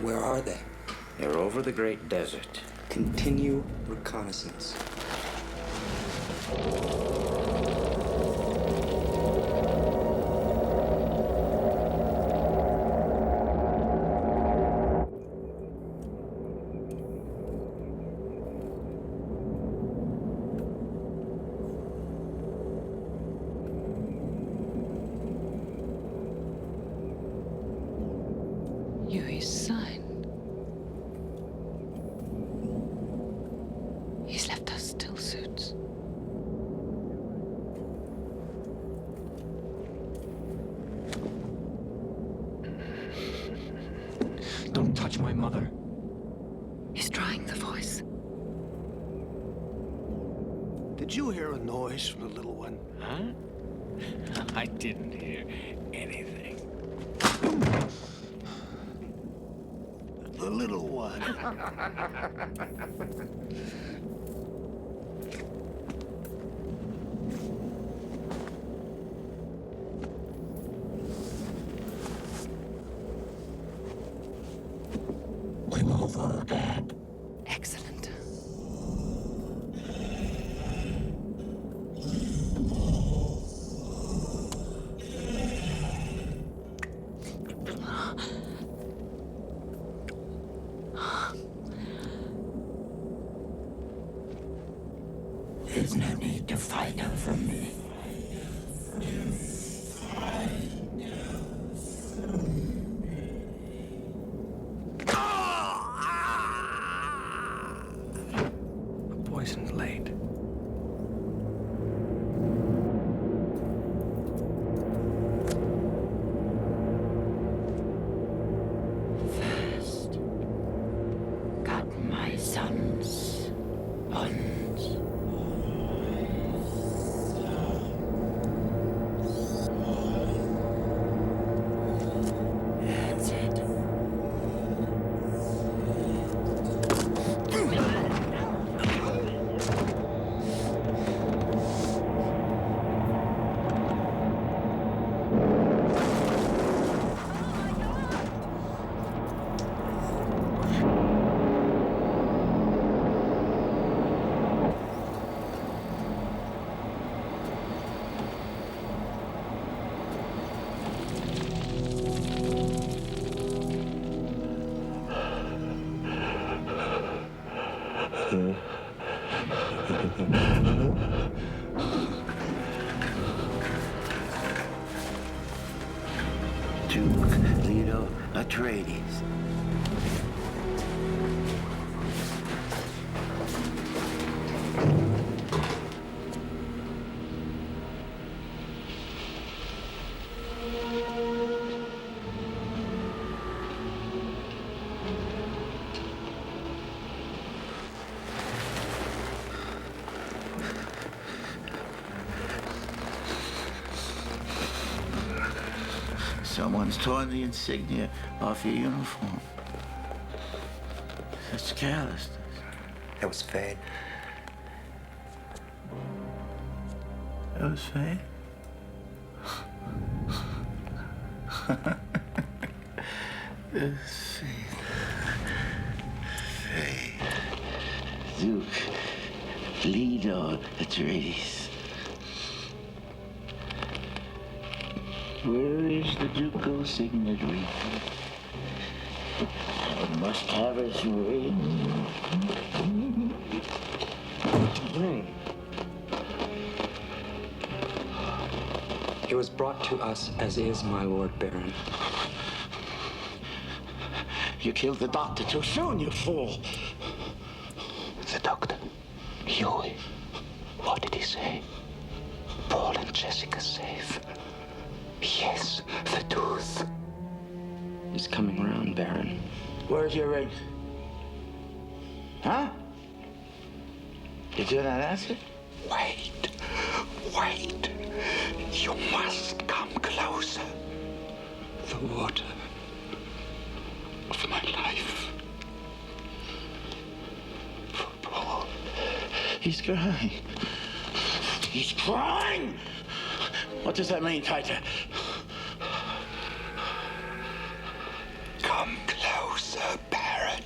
Where are they? They're over the great desert. Continue reconnaissance. You his son. He's left us still suits. Don't touch my mother. He's trying the voice. Did you hear a noise from the little one? Huh? I didn't hear anything. The little one. We're over, Dad. Excellent. There's no need to fight over me. A poisoned blade. First, cut my son's bonds. That's it. Duke Leto Atreides. Someone's torn the insignia off your uniform. Such carelessness. That was Faye. That was Faye? Faye. Duke Leto Atreides. Where is the ducal signet wreath? I must have his ring. Ring. It was brought to us as is, my Lord Baron. You killed the doctor too soon, you fool. The doctor? Huey. What did he say? Paul and Jessica safe. Yes, the tooth. He's coming around, Baron. Where's your ring? Huh? Did you not answer? Wait. Wait. You must come closer. The water of my life. For Paul. He's crying. He's crying! What does that mean, Tighter? Come close. Closer, Baron.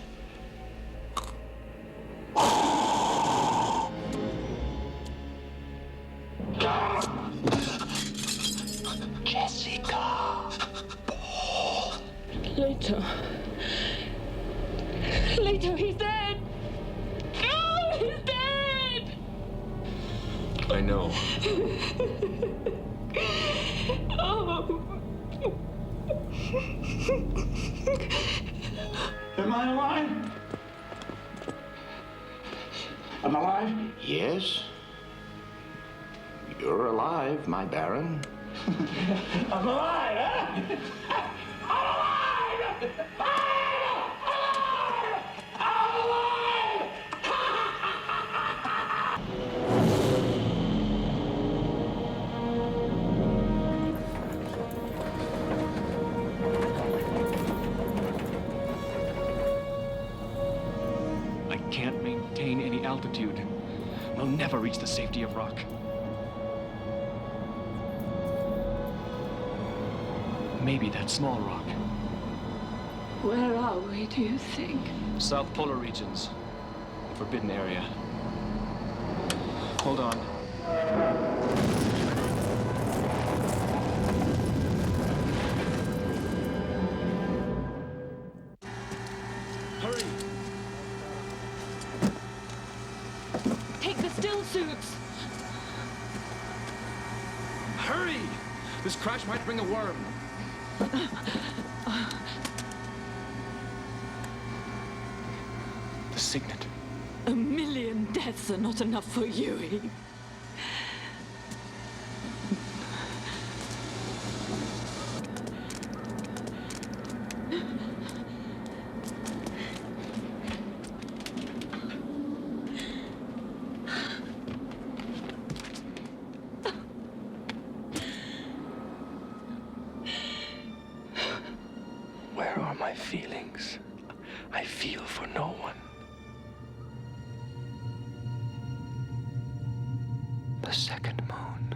Jessica. Paul. Later. Later, he's dead. Oh, he's dead. I know. Oh. Am I alive? I'm alive? Yes. You're alive, my Baron. I'm alive, huh? I'm alive! I'm alive! I can't maintain any altitude. We'll never reach the safety of rock. Maybe that small rock. Where are we, do you think? South Polar regions. Forbidden area. Hold on. Hurry! Take the still suits! Hurry! This crash might bring a worm. The signet. 1,000,000 deaths are not enough for you. Where are my feelings? I feel for no one. The second moon.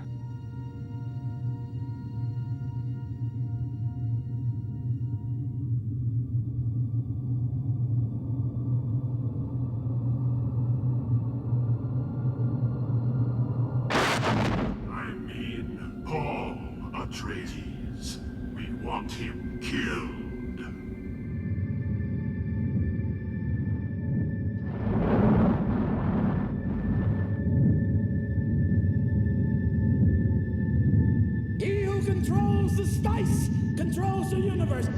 I mean, Paul Atreides. We want him killed. He who controls the spice controls the universe.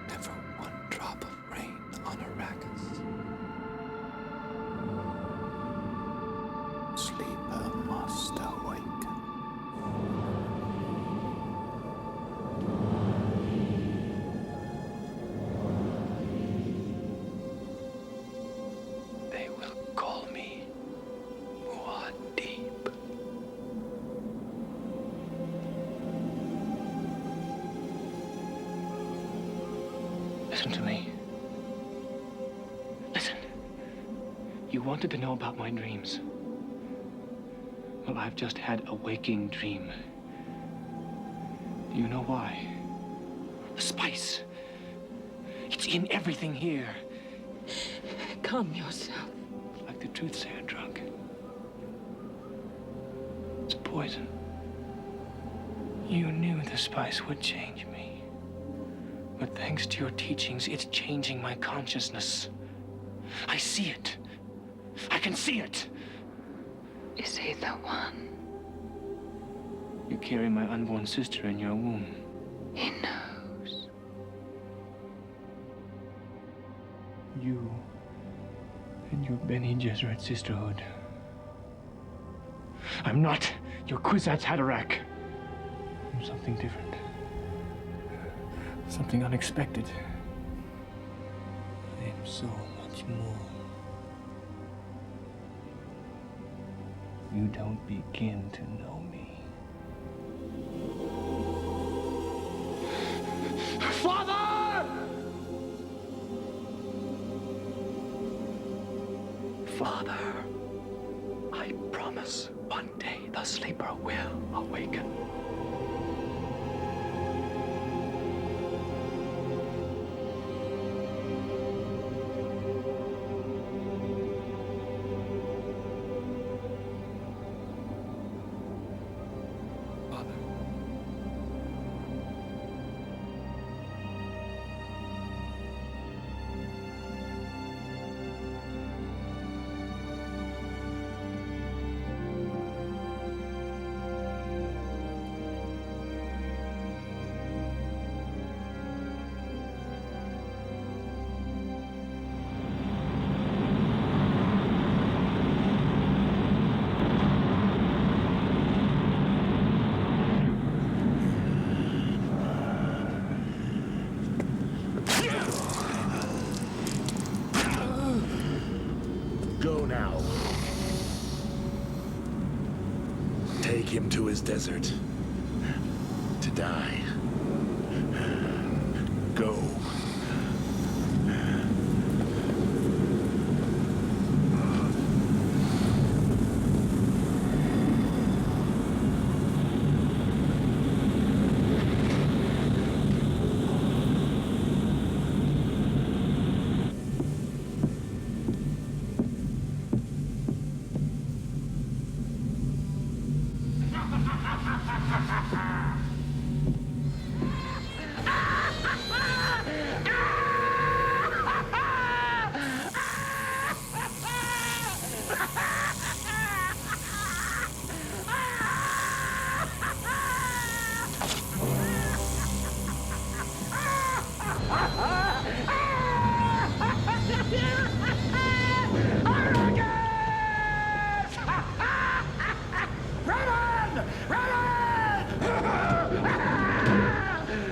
Never one drop of rain on Arrakis. Sleeper must awaken. They will call me Muad'Dib. Listen to me. Listen. You wanted to know about my dreams. Well, I've just had a waking dream. Do you know why? The spice. It's in everything here. Calm yourself. Like the truth-sayer drug. It's poison. You knew the spice would change me. But thanks to your teachings, it's changing my consciousness. I see it. I can see it. Is he the one? You carry my unborn sister in your womb. He knows. You and your Bene Gesserit sisterhood. I'm not your Kwisatz Haderach. I'm something different. Something unexpected. I am so much more. you don't begin to know me. Father! Father, I promise one day the sleeper will awaken. Go now. Take him to his desert. To die. Go.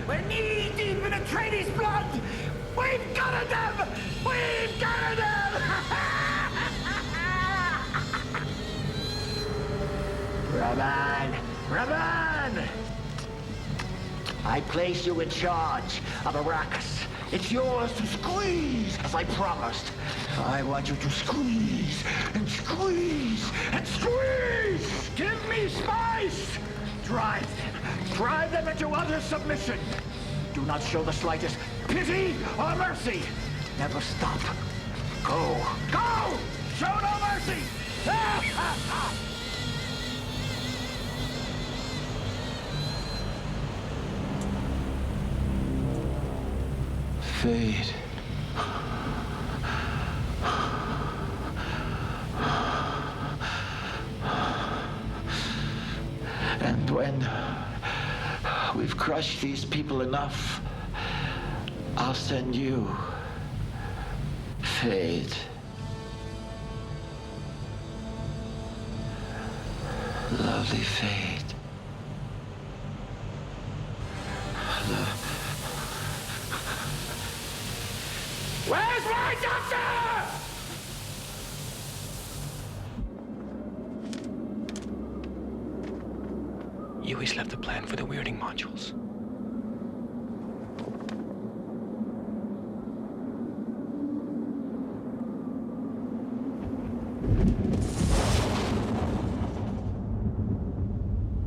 We're knee deep in Atreides' blood! We've got them! We've got them! Raman! Raman! I place you in charge of Arrakis. It's yours to squeeze, as I promised. I want you to squeeze and squeeze and squeeze! Give me spice! Drive them. Drive them into utter submission. Do not show the slightest pity or mercy. Never stop. Go. Go! Show no mercy! Fade. And when we've crushed these people enough, I'll send you, Fade. Lovely Fade. Where's my doctor? Yui's left the plan for the weirding modules.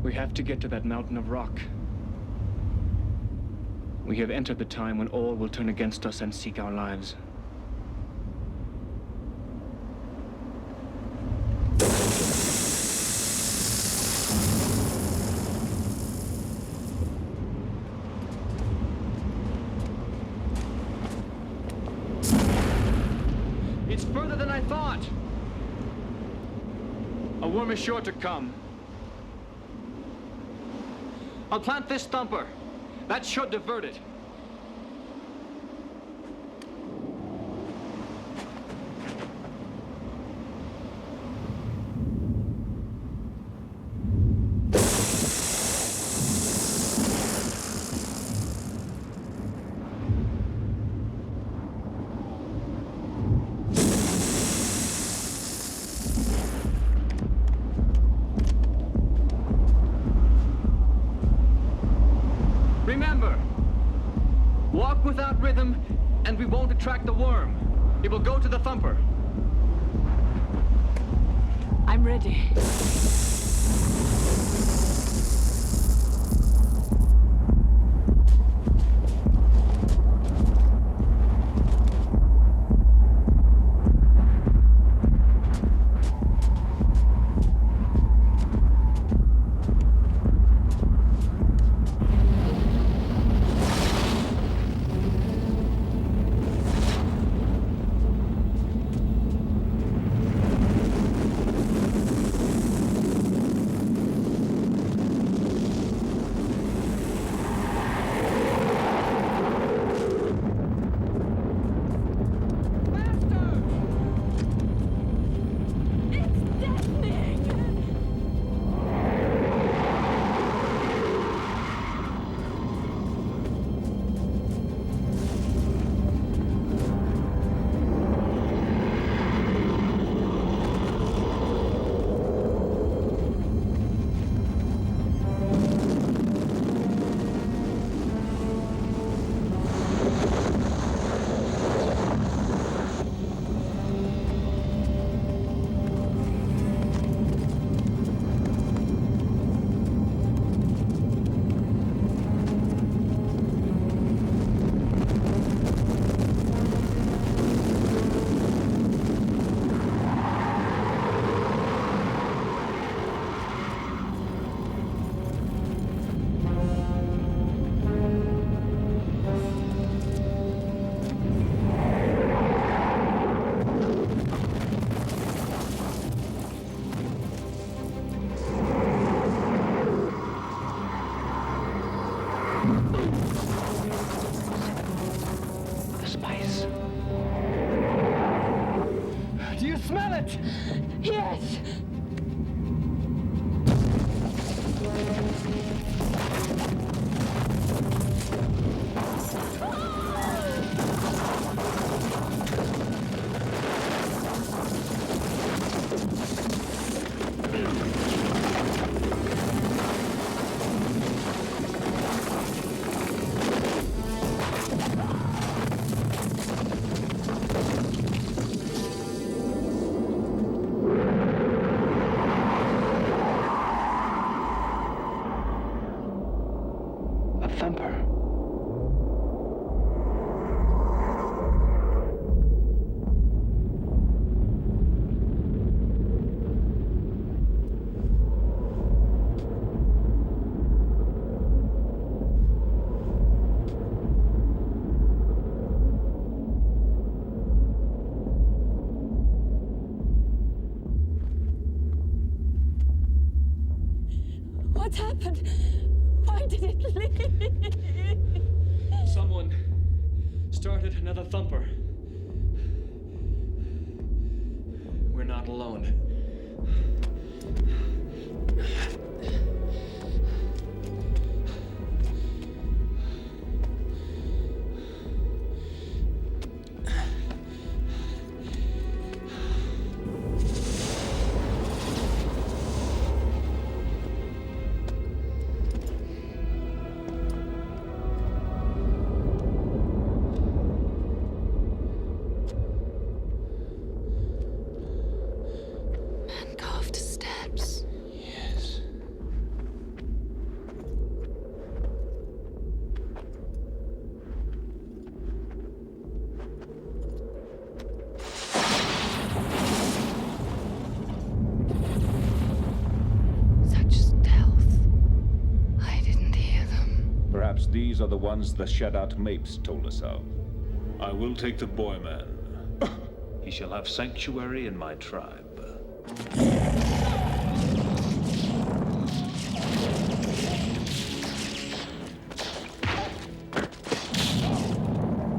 We have to get to that mountain of rock. We have entered the time when all will turn against us and seek our lives. It's further than I thought. A worm is sure to come. I'll plant this thumper. That should divert it. without rhythm, and we won't attract the worm. It will go to the thumper. I'm ready. Yes! What happened? Why did it leave? Someone started another thumper. We're not alone. Carved steps. Yes. Such stealth. I didn't hear them. Perhaps these are the ones the Shadat Mapes told us of. I will take the boy man. He shall have sanctuary in my tribe.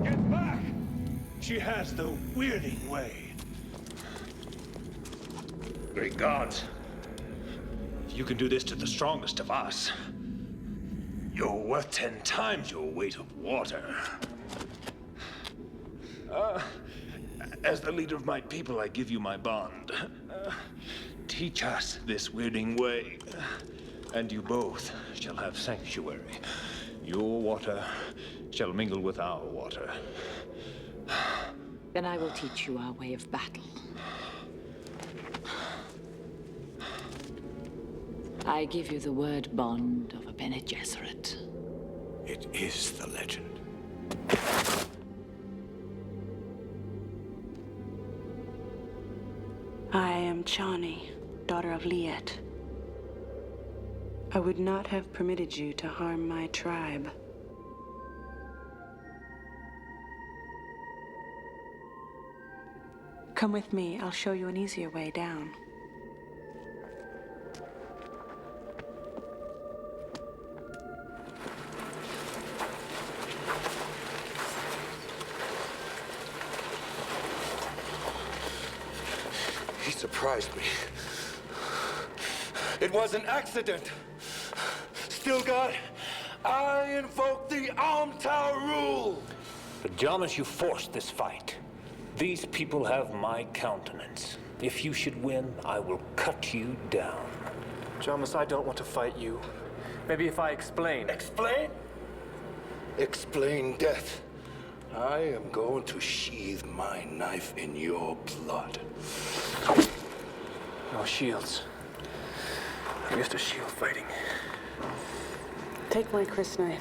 Get back! She has the weirding way. Great gods. If you can do this to the strongest of us, you're worth 10 times your weight of water. As the leader of my people, I give you my bond. Teach us this weirding way, and you both shall have sanctuary. Your water shall mingle with our water. Then I will teach you our way of battle. I give you the word bond of a Bene Gesserit. It is the legend. I am Chani, daughter of Liet. I would not have permitted you to harm my tribe. Come with me, I'll show you an easier way down. He surprised me. It was an accident. Still, God, I invoke the Almtau rule. But Jamas, you forced this fight. These people have my countenance. If you should win, I will cut you down. Jamas, I don't want to fight you. Maybe if I explain. Explain? Explain death. I am going to sheathe my knife in your blood. No shields. I'm used to shield fighting. Take my crysknife.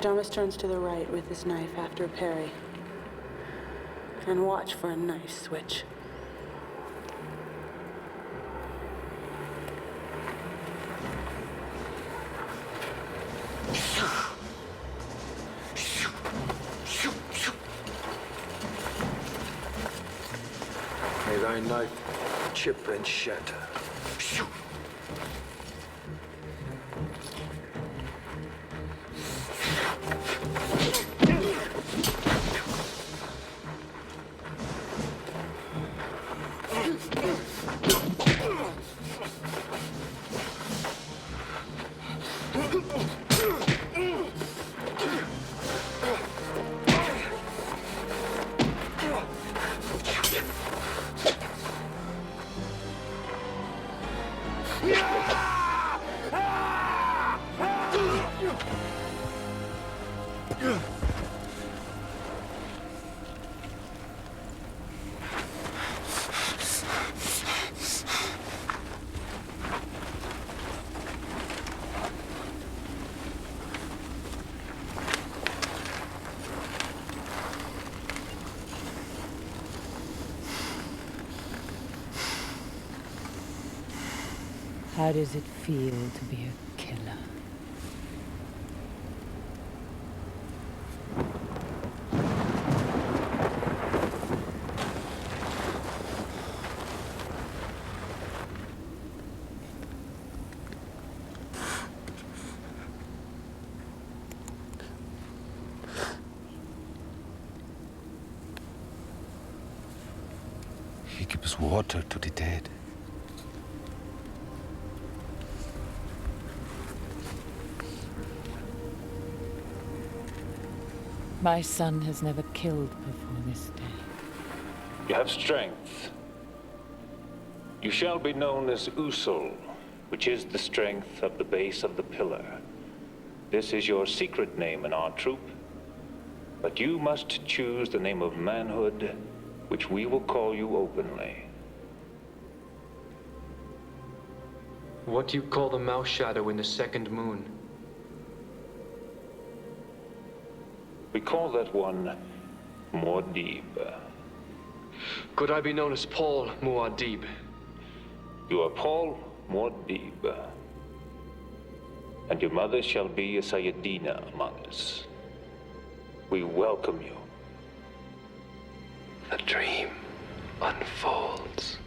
Jamas turns to the right with his knife after a parry. And watch for a knife switch. May thy knife chip and shatter. How does it feel to be a killer? He gives water to the dead. My son has never killed before this day. You have strength. You shall be known as Usul, which is the strength of the base of the pillar. This is your secret name in our troop, but you must choose the name of manhood, which we will call you openly. What do you call the mouse shadow in the second moon? We call that one Muad'Dib. Could I be known as Paul Muad'Dib? You are Paul Muad'Dib. And your mother shall be a Sayadina among us. We welcome you. The dream unfolds.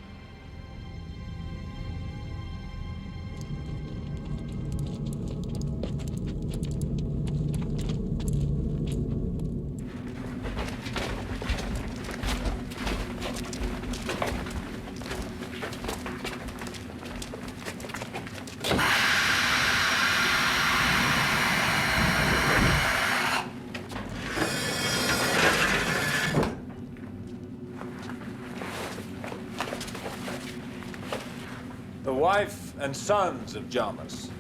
The wife and sons of Jamas.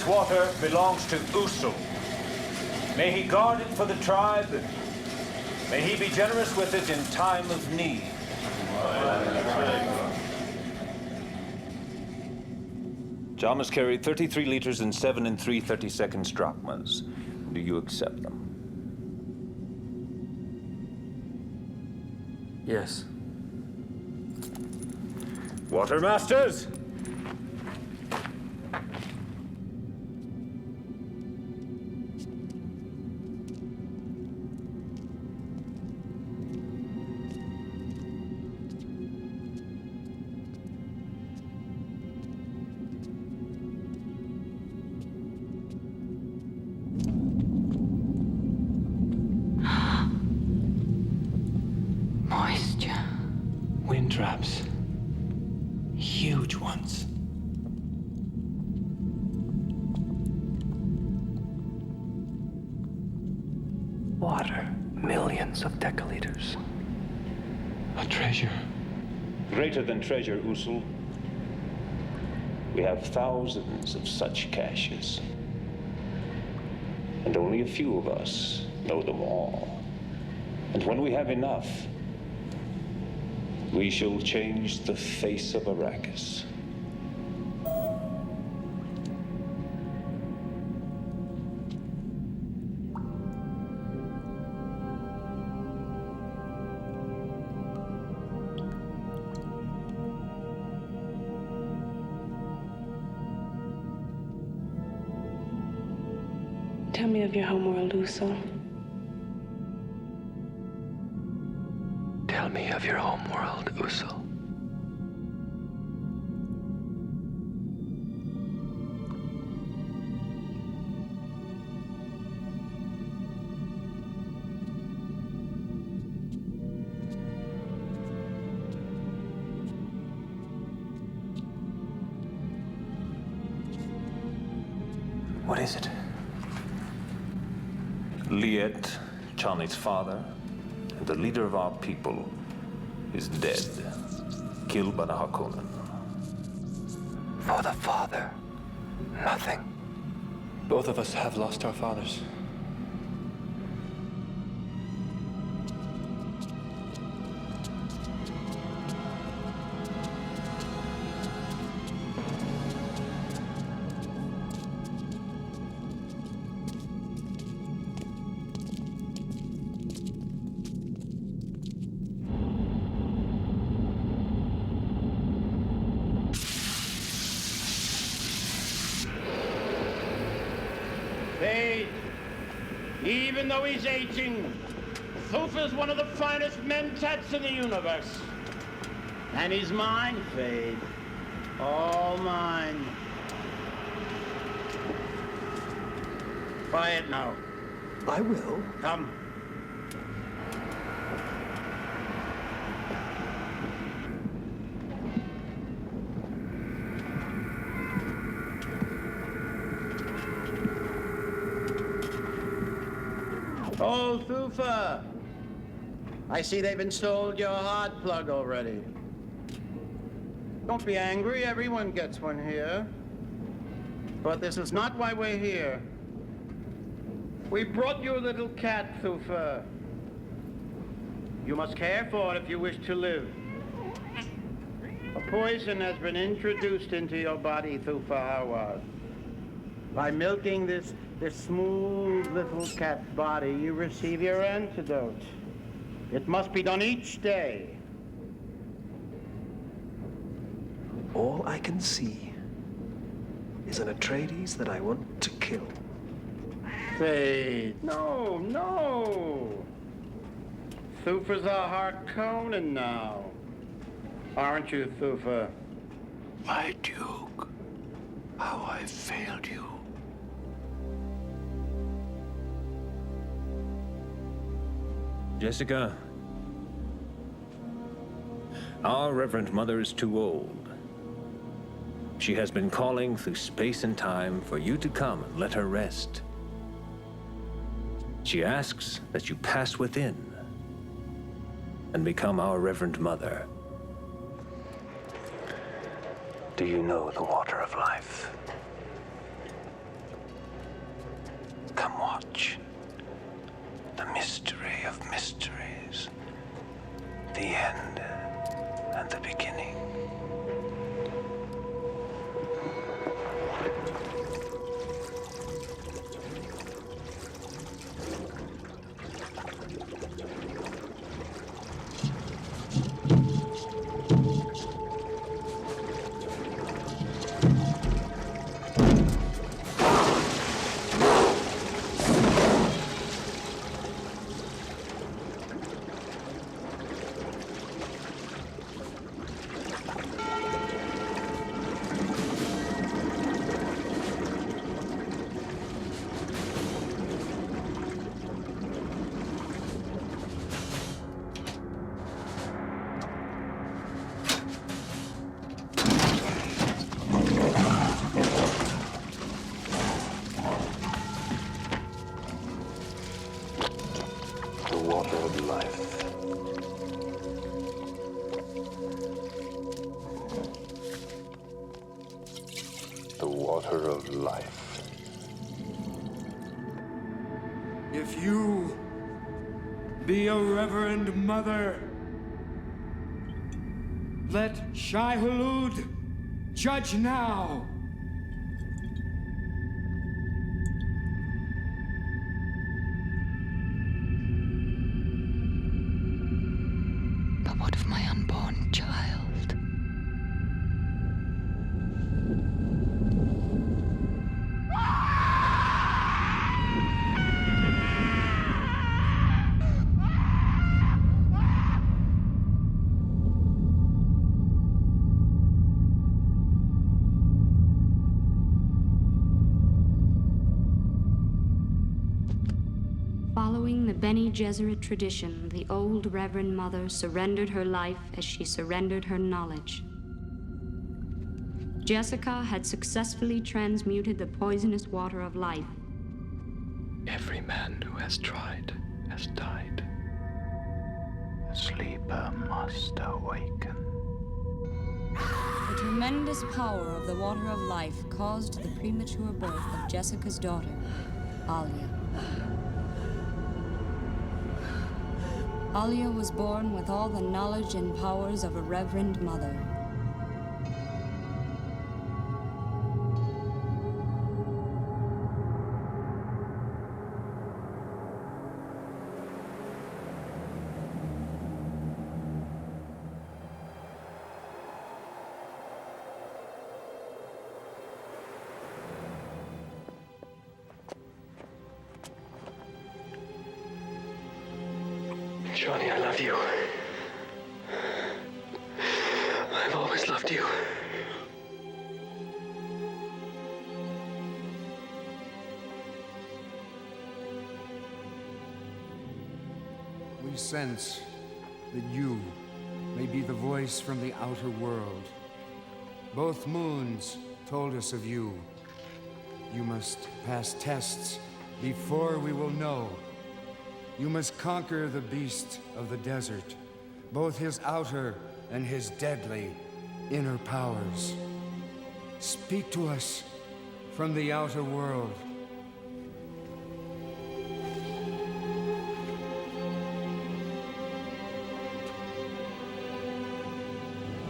This water belongs to Usul. May he guard it for the tribe. May he be generous with it in time of need. Jamas carried 33 liters and 7 3/32 drachmas. Do you accept them? Yes. Watermasters! Moisture. Wind traps. Huge ones. Water. Millions of decaliters. A treasure. Greater than treasure, Usul. We have thousands of such caches. And only a few of us know them all. And when we have enough, we shall change the face of Arrakis. Tell me of your homeworld, Usul. Tell me of your homeworld, Usul. What is it? Liet, Chani's father, and the leader of our people, is dead, killed by the Harkonnen. For the father, nothing. Both of us have lost our fathers. Thade, even though he's aging, Thufir's one of the finest mentats in the universe. And he's mine, Thade. All mine. Quiet now. I will. Come. Oh, Thufir! I see they've installed your hard plug already. Don't be angry, everyone gets one here. But this is not why we're here. We brought you a little cat, Thufir. You must care for it if you wish to live. A poison has been introduced into your body, Thufir Hawat. By milking this smooth little cat's body, you receive your antidote. It must be done each day. All I can see is an Atreides that I want to kill. Thade, no. Thufir's a Harkonnen now. Aren't you, Thufir? My Duke, how I failed you. Jessica, our Reverend Mother is too old. She has been calling through space and time for you to come and let her rest. She asks that you pass within and become our Reverend Mother. Do you know the water of life? mysteries, the end and the beginning. Water of life. The water of life. If you be a reverend mother, let Shai-Hulud judge now. What of my unborn child? Following the Bene Gesserit tradition, the old Reverend Mother surrendered her life as she surrendered her knowledge. Jessica had successfully transmuted the poisonous water of life. Every man who has tried has died. The sleeper must awaken. The tremendous power of the water of life caused the premature birth of Jessica's daughter, Alia. Alia was born with all the knowledge and powers of a reverend mother. Johnny, I love you. I've always loved you. We sense that you may be the voice from the outer world. Both moons told us of you. You must pass tests before we will know. You must conquer the beast of the desert, both his outer and his deadly inner powers. Speak to us from the outer world.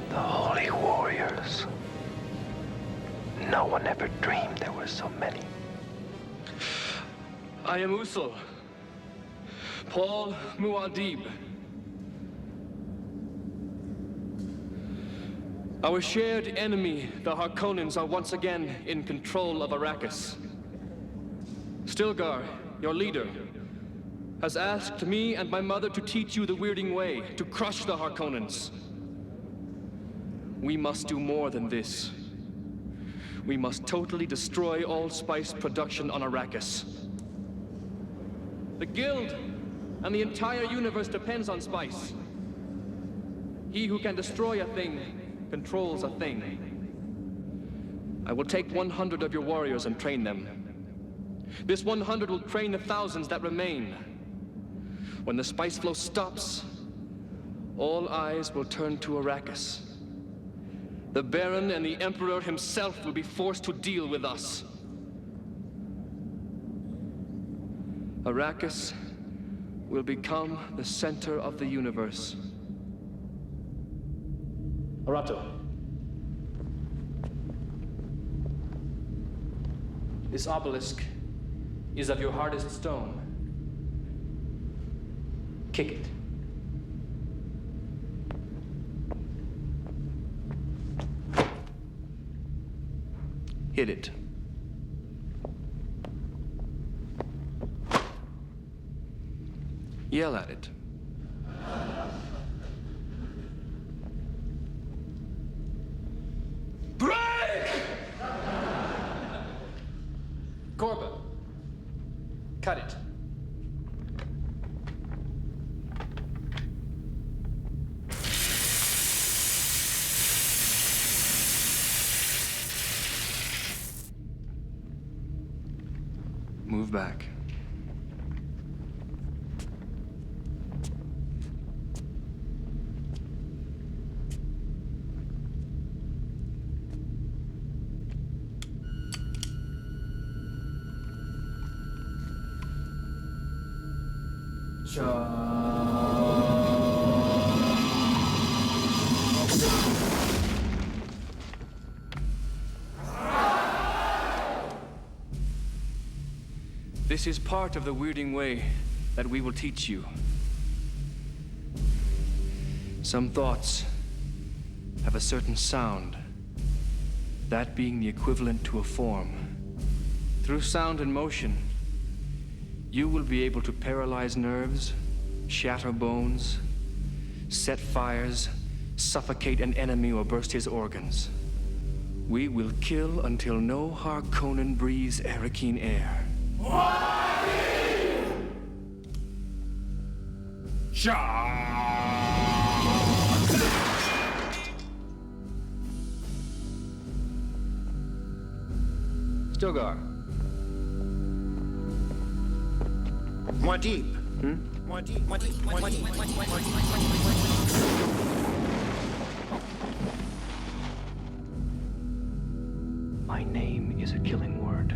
The Holy Warriors. No one ever dreamed there were so many. I am Usul. Paul Muad'Dib. Our shared enemy, the Harkonnens, are once again in control of Arrakis. Stilgar, your leader, has asked me and my mother to teach you the Weirding Way, to crush the Harkonnens. We must do more than this. We must totally destroy all spice production on Arrakis. The Guild and the entire universe depends on spice. He who can destroy a thing controls a thing. I will take 100 of your warriors and train them. This 100 will train the thousands that remain. When the spice flow stops, all eyes will turn to Arrakis. The Baron and the Emperor himself will be forced to deal with us. will become the center of the universe. Arato. This obelisk is of your hardest stone. Kick it. Hit it. Yell at it. Break! Corbin, cut it. Move back. This is part of the weirding way that we will teach you. Some thoughts have a certain sound, that being the equivalent to a form. Through sound and motion, you will be able to paralyze nerves, shatter bones, set fires, suffocate an enemy or burst his organs. We will kill until no Harkonnen breathes Arakeen air. Stilgar. More deep. More deep. More deep. More deep. My name is a killing word.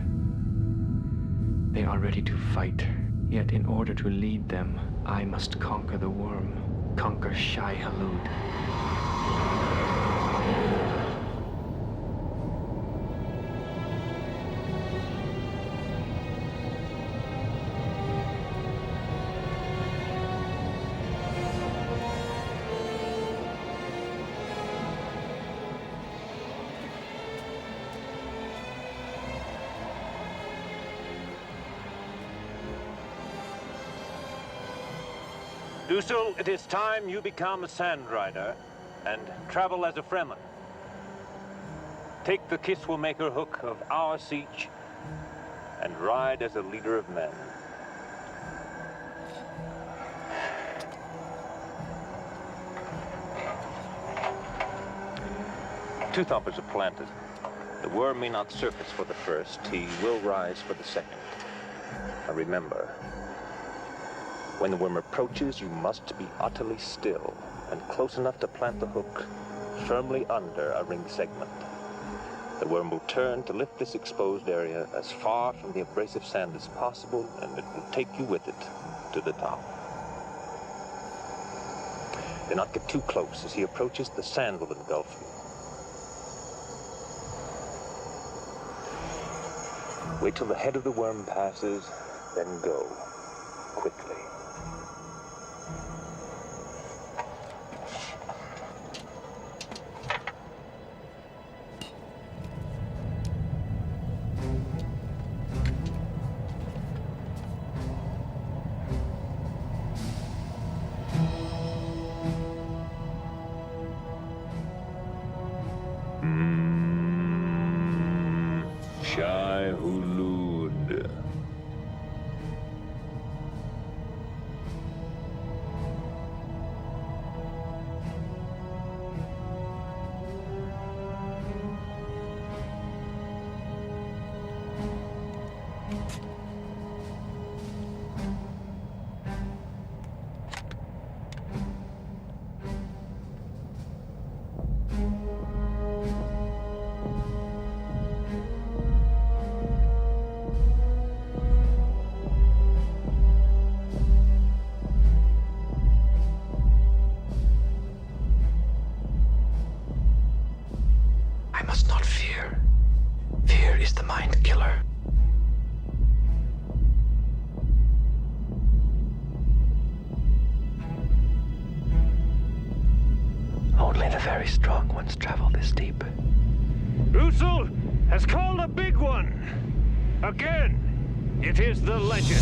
They are ready to fight, yet in order to lead them, I must conquer the worm, conquer Shai-Hulud. Usul, it is time you become a Sand Rider and travel as a Fremen. Take the Kiswamaker hook of our siege and ride as a leader of men. Two Thumpers are planted. The worm may not surface for the first, he will rise for the second. Now remember, when the worm approaches, you must be utterly still and close enough to plant the hook firmly under a ring segment. The worm will turn to lift this exposed area as far from the abrasive sand as possible, and it will take you with it to the top. Do not get too close. As he approaches, the sand will engulf you. Wait till the head of the worm passes, then go quickly. Shai-Hulud. very strong ones travel this deep. Usul has called a big one. Again, it is the legend.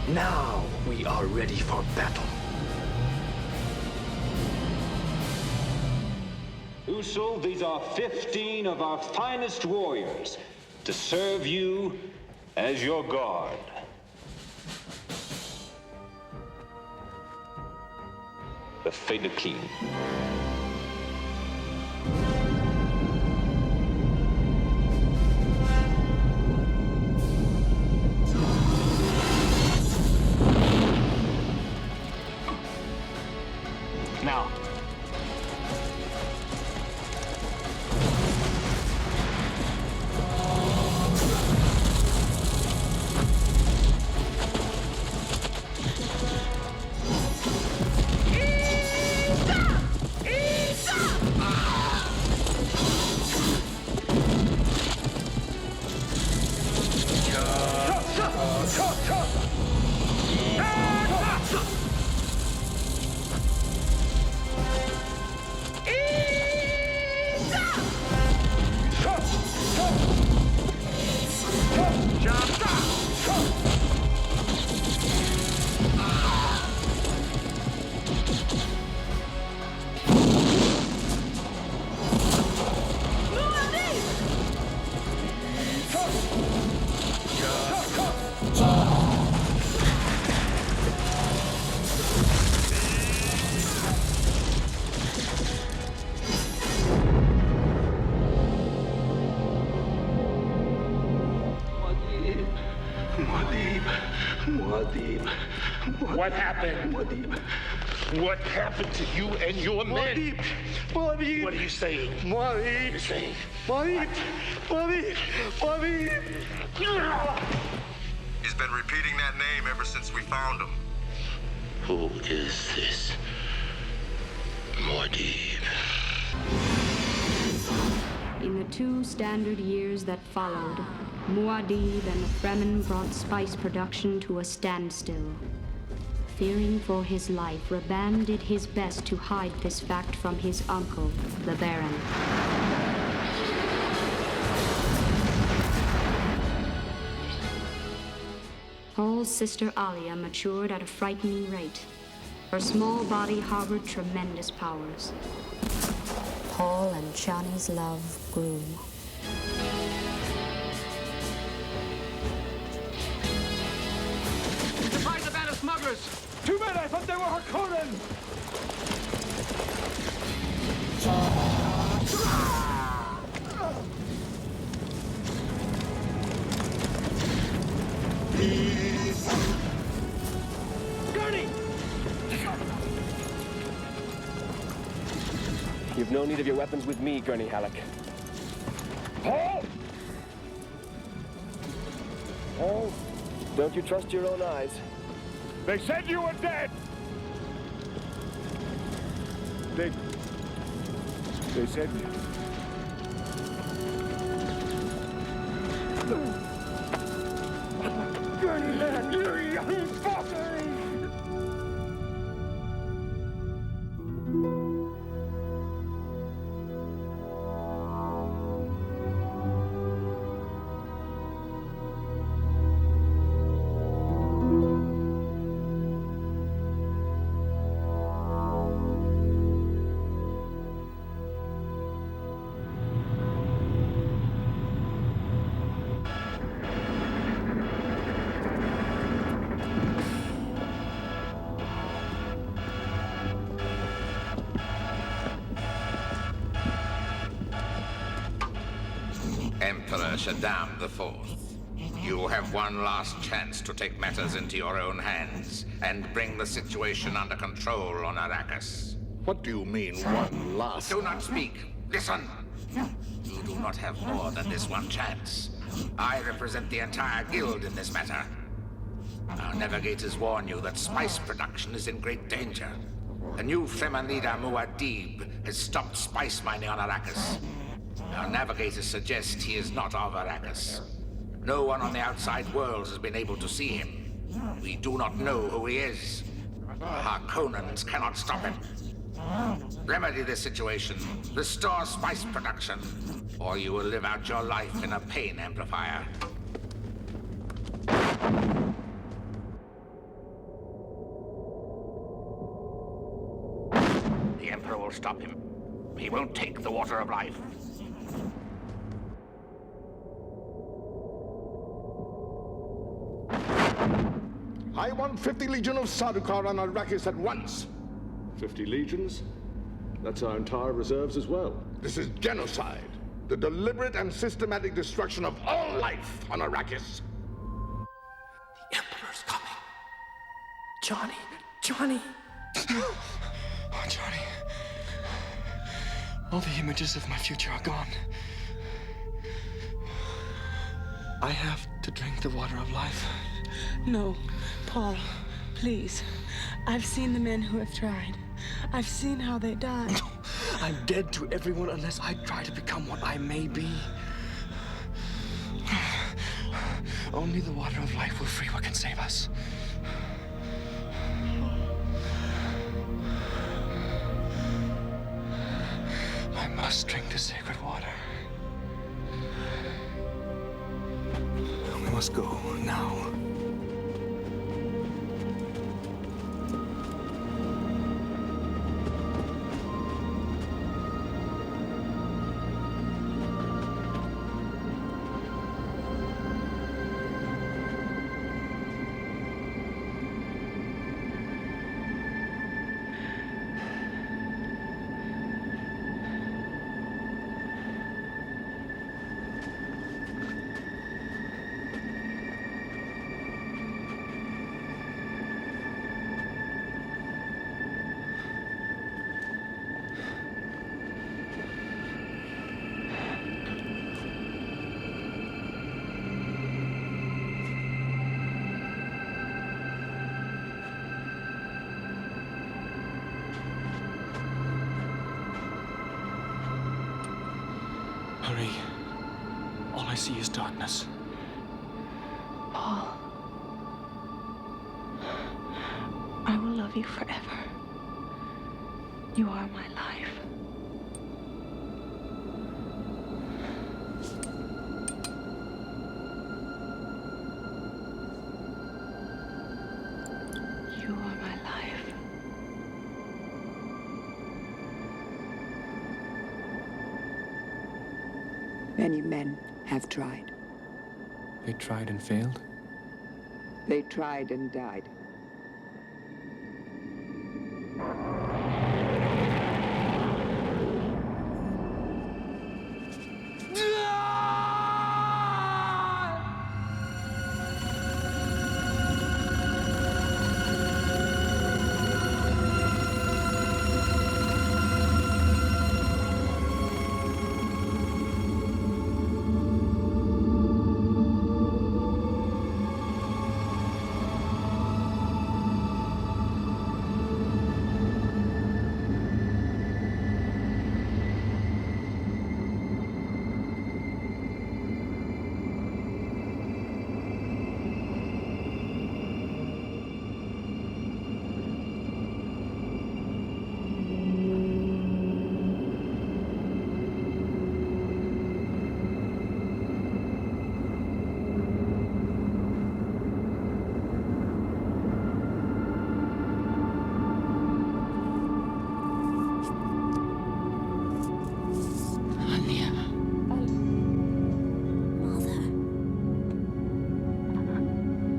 Now we are ready for battle. Usul, these are 15 of our finest warriors to serve you as your guard. The Fedaykin. Now. What happened? What happened to you and your men? What are you saying? What are you saying? He's been repeating that name ever since we found him. Who is this? Muad'Dib. In the 2 standard years that followed, Muad'Dib and the Fremen brought spice production to a standstill. Fearing for his life, Rabban did his best to hide this fact from his uncle, the Baron. Paul's sister Alia matured at a frightening rate. Her small body harbored tremendous powers. Paul and Chani's love grew. Surprise the band of smugglers! Too bad, I thought they were Harkonnen! Gurney! You've no need of your weapons with me, Gurney Halleck. Paul! Oh, don't you trust your own eyes? They said you were dead! They said... Gurney, man, you young fuck! Emperor Shaddam IV, you have one last chance to take matters into your own hands and bring the situation under control on Arrakis. What do you mean, one last... Do not speak. Listen. You do not have more than this one chance. I represent the entire guild in this matter. Our navigators warn you that spice production is in great danger. The new Fremen leader Muad'Dib has stopped spice mining on Arrakis. Our navigators suggest he is not of Arrakis. No one on the outside world has been able to see him. We do not know who he is. The Harkonnens cannot stop him. Remedy this situation, restore spice production, or you will live out your life in a pain amplifier. The Emperor will stop him. He won't take the Water of Life. I want 50 Legion of Sardaukar on Arrakis at once. 50 legions? That's our entire reserves as well. This is genocide. The deliberate and systematic destruction of all life on Arrakis. The Emperor's coming. Johnny! Johnny! Oh, Johnny. All the images of my future are gone. I have to drink the water of life. No, Paul, please. I've seen the men who have tried. I've seen how they die. No, I'm dead to everyone unless I try to become what I may be. Only the water of life will free what can save us. I must drink the sacred water. We must go now. Hurry. All I see is darkness. Paul, I will love you forever. You are my life. You are my life. Many men have tried. They tried and failed? They tried and died.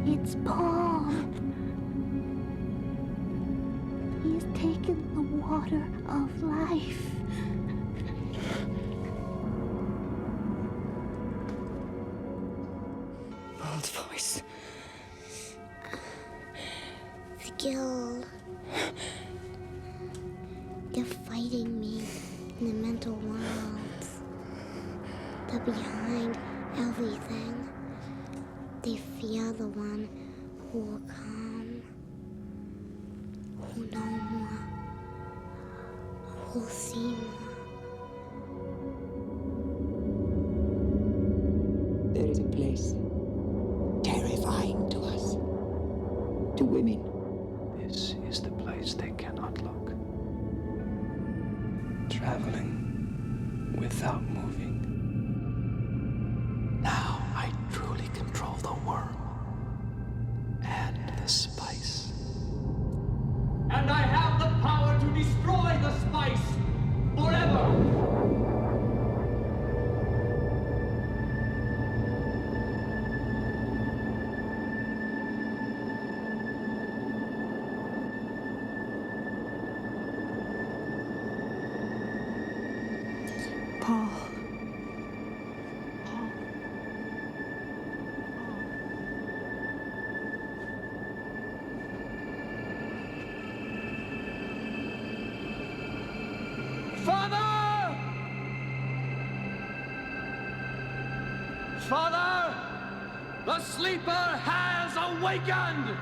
It's Paul. He's taken the water of life. Paul's voice. The guild. They're fighting me in the mental worlds. They're behind everything. They fear the one who will come, who know more, who will see more. There is a place terrifying to us, to women. This is the place they cannot look. Traveling without moving. Now I truly control the worm and the spice. And I have the power to destroy the spice forever! Paul. Father! Father! The sleeper has awakened!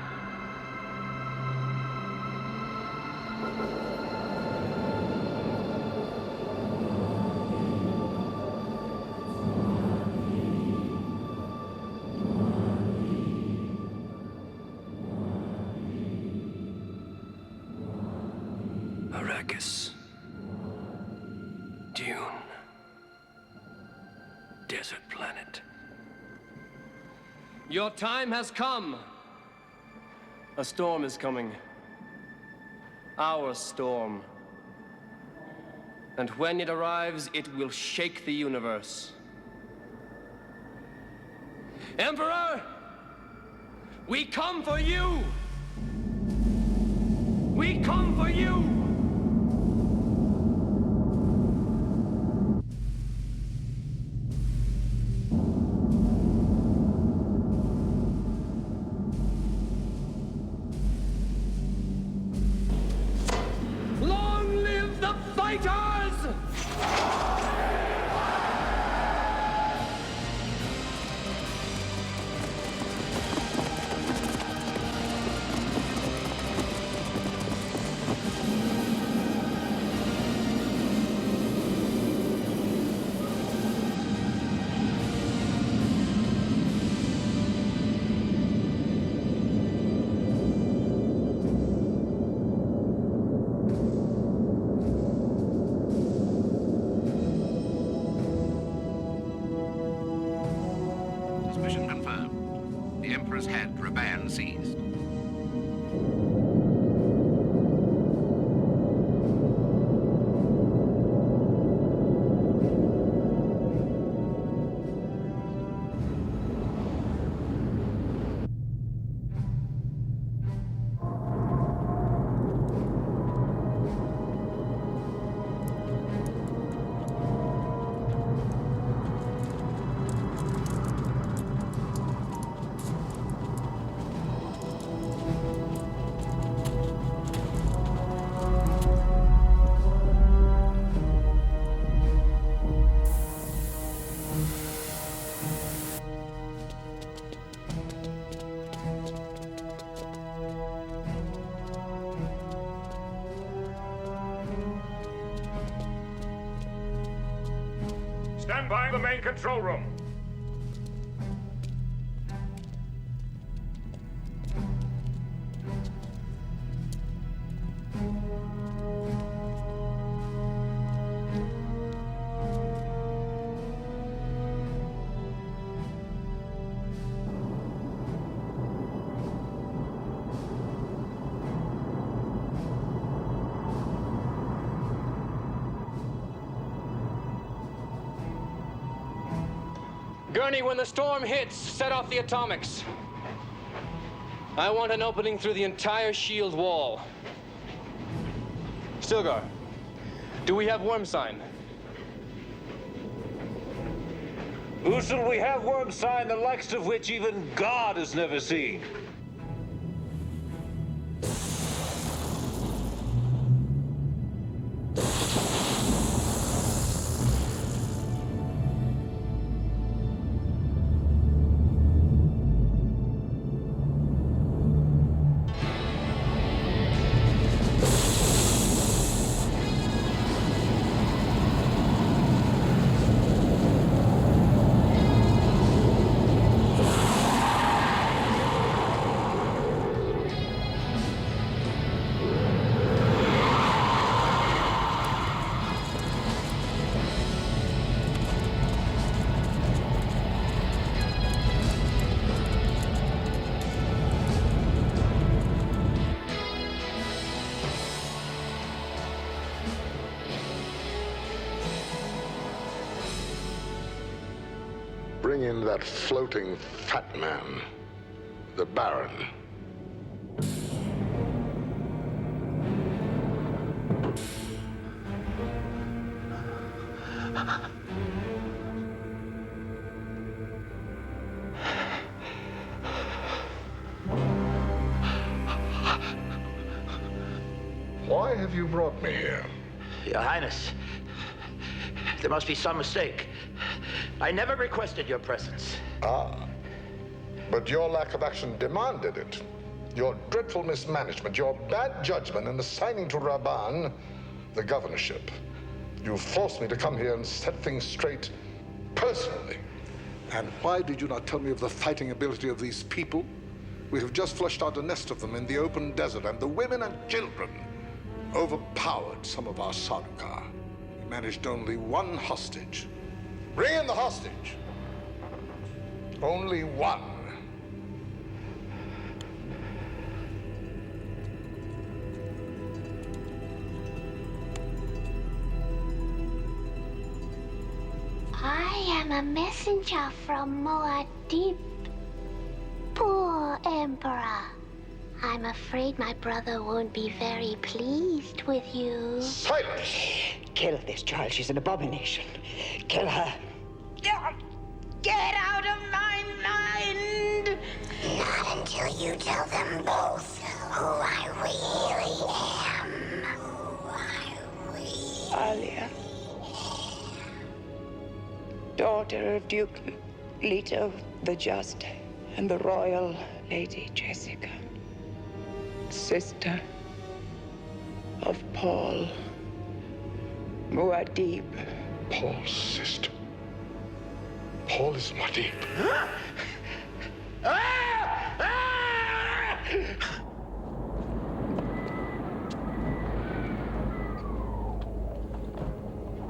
Arrakis. Dune. Desert planet. Your time has come. A storm is coming. Our storm. And when it arrives, it will shake the universe. Emperor! We come for you! We come for you! Long live the fighters! Mission confirmed. The Emperor's head, Raban, seized. Stand by the main control room. Gurney, when the storm hits, set off the atomics. I want an opening through the entire shield wall. Stilgar, do we have worm sign? Usul, we have worm sign the likes of which even God has never seen. Bring in that floating fat man, the Baron. Why have you brought me here? Your Highness, there must be some mistake. I never requested your presence. Ah, but your lack of action demanded it. Your dreadful mismanagement, your bad judgment in assigning to Raban the governorship. You forced me to come here and set things straight personally. And why did you not tell me of the fighting ability of these people? We have just flushed out a nest of them in the open desert, and the women and children overpowered some of our Sardaukar. We managed only one hostage. Bring in the hostage. Only one. I am a messenger from Muad'Dib. Poor Emperor. I'm afraid my brother won't be very pleased with you. Silence! Kill this child. She's an abomination. Kill her. Get out of my mind! Not until you tell them both who I really am. Alia, daughter of Duke Leto the Just and the royal Lady Jessica, sister of Paul Muad'Dib. Paul's sister. Paul is Muad'Dib.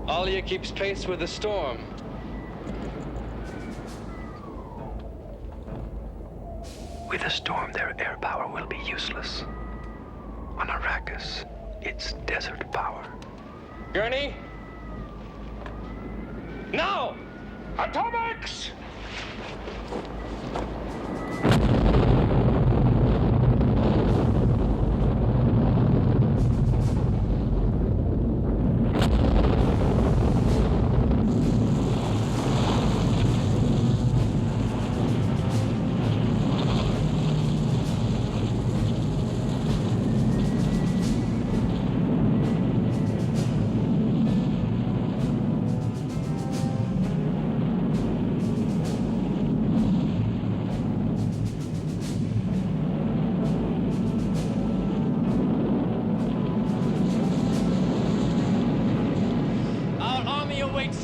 Alia keeps pace with the storm. With a storm, their air power will be useless. On Arrakis, it's desert power. Gurney? Now! Atomics!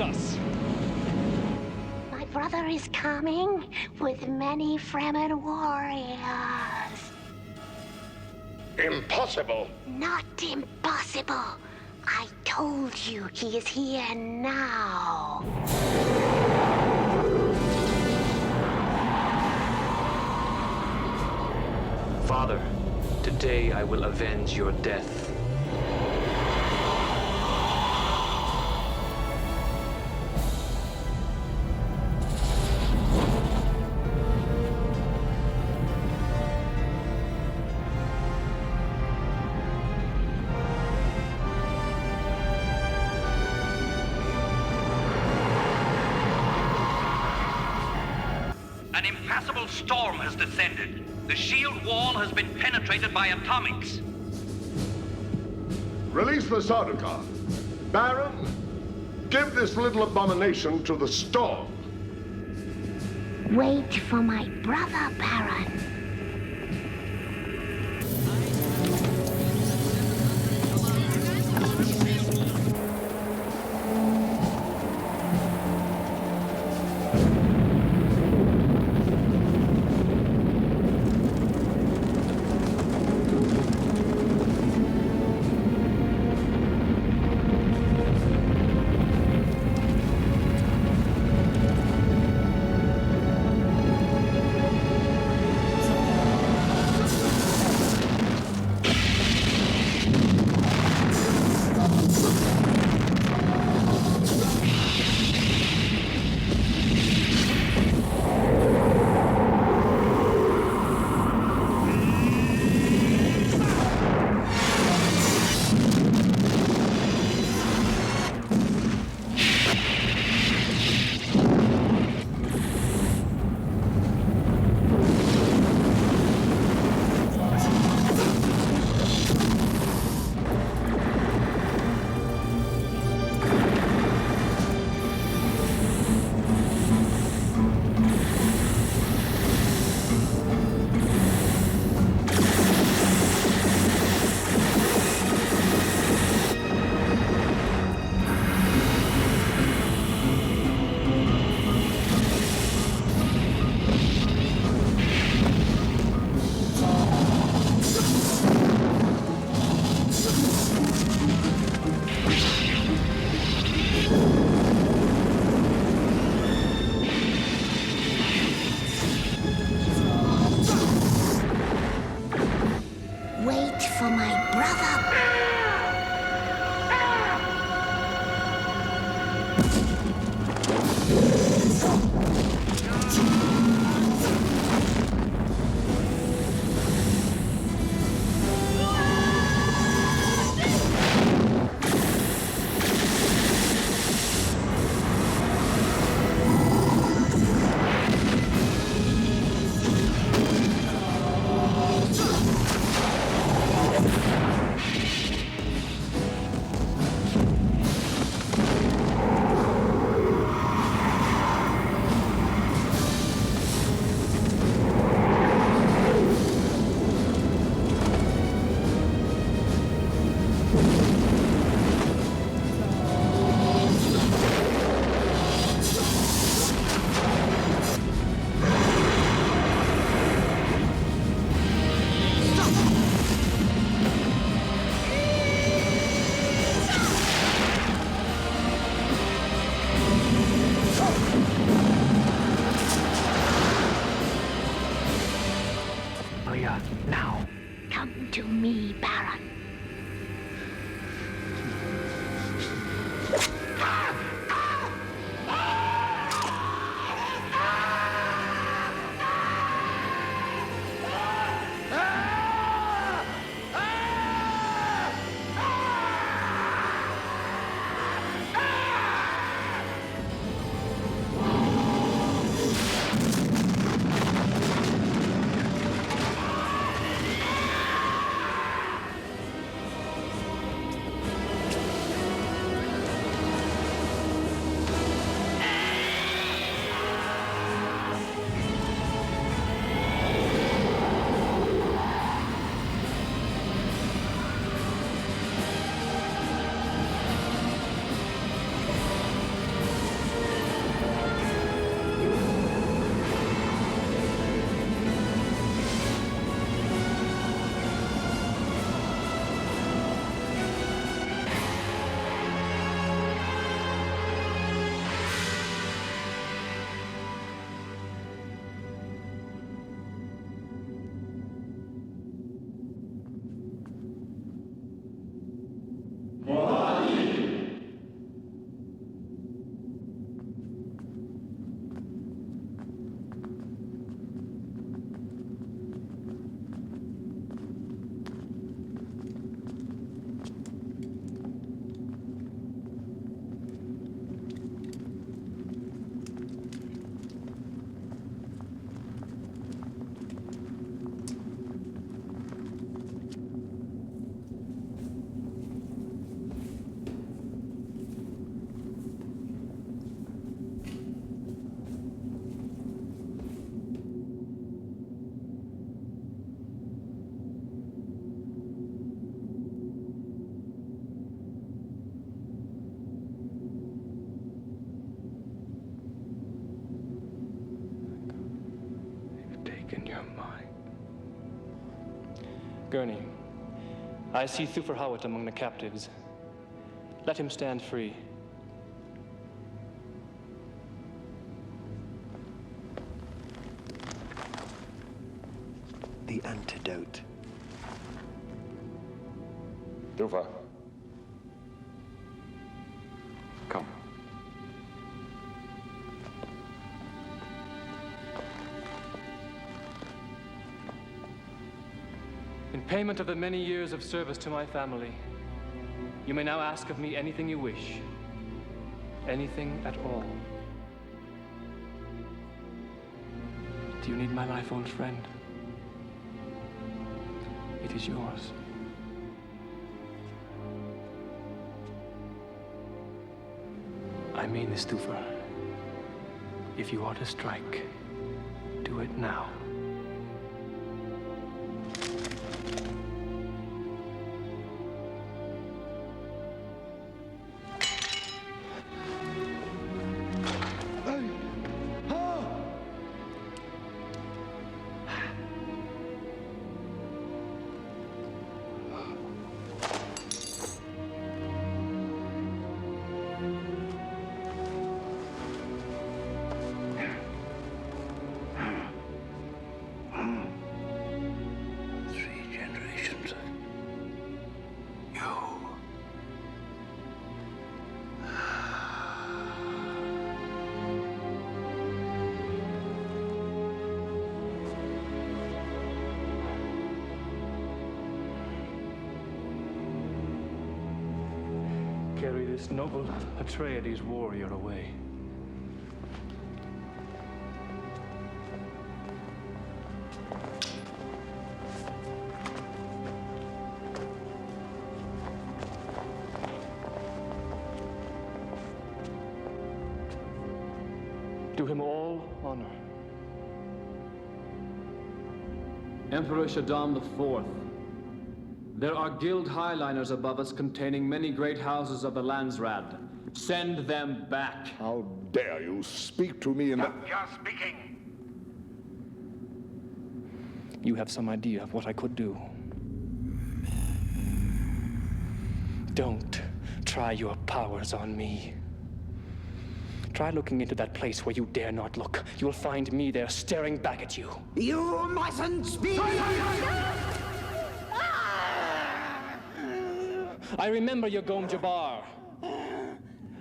Us. My brother is coming with many Fremen warriors. Impossible. Not impossible. I told you he is here now. Father, today I will avenge your death. An impassable storm has descended. The shield wall has been penetrated by atomics. Release the Sardaukar. Baron, give this little abomination to the storm. Wait for my brother, Baron. Wait for my brother. Now. Come to me, Baron. Gurney, I see Thufir Hawat among the captives. Let him stand free. The antidote. Thufir. Come. In payment of the many years of service to my family, you may now ask of me anything you wish. Anything at all. Do you need my life, old friend? It is yours. I mean this, Thufir. If you are to strike, do it now. Carry this noble Atreides warrior away. Do him all honor. Emperor Shaddam IV. There are guild highliners above us containing many great houses of the Landsraad. Send them back. How dare you speak to me in that... You're speaking. You have some idea of what I could do. Don't try your powers on me. Try looking into that place where you dare not look. You'll find me there staring back at you. You mustn't speak! I remember your Gom Jabbar.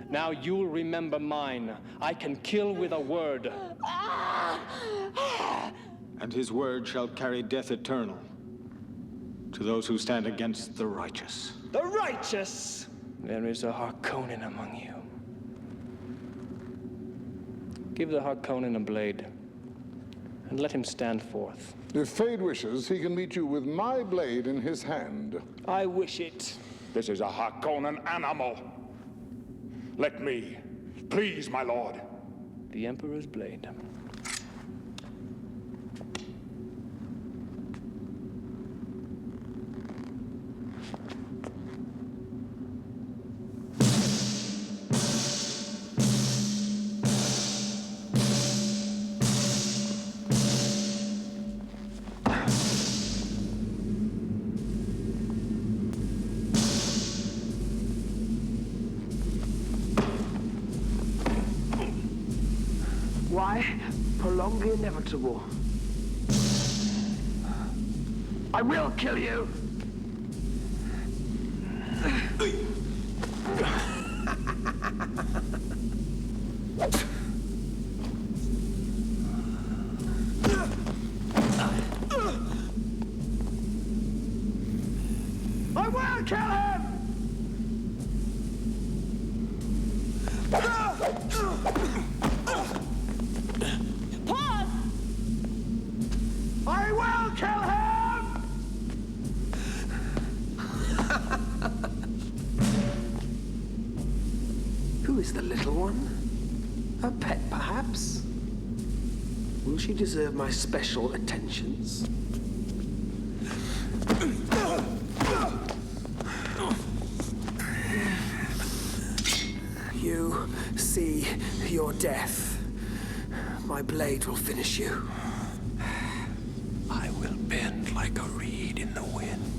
Now you'll remember mine. I can kill with a word. And his word shall carry death eternal to those who stand against the righteous. The righteous! There is a Harkonnen among you. Give the Harkonnen a blade, and let him stand forth. If Fade wishes, he can meet you with my blade in his hand. I wish it. This is a Harkonnen animal. Let me, please, my lord. The Emperor's blade. Why prolong the inevitable? I will kill you! I will kill him! Pause! I will kill him! Who is the little one? A pet, perhaps? Will she deserve my special attentions? You see your death. My blade will finish you. I will bend like a reed in the wind.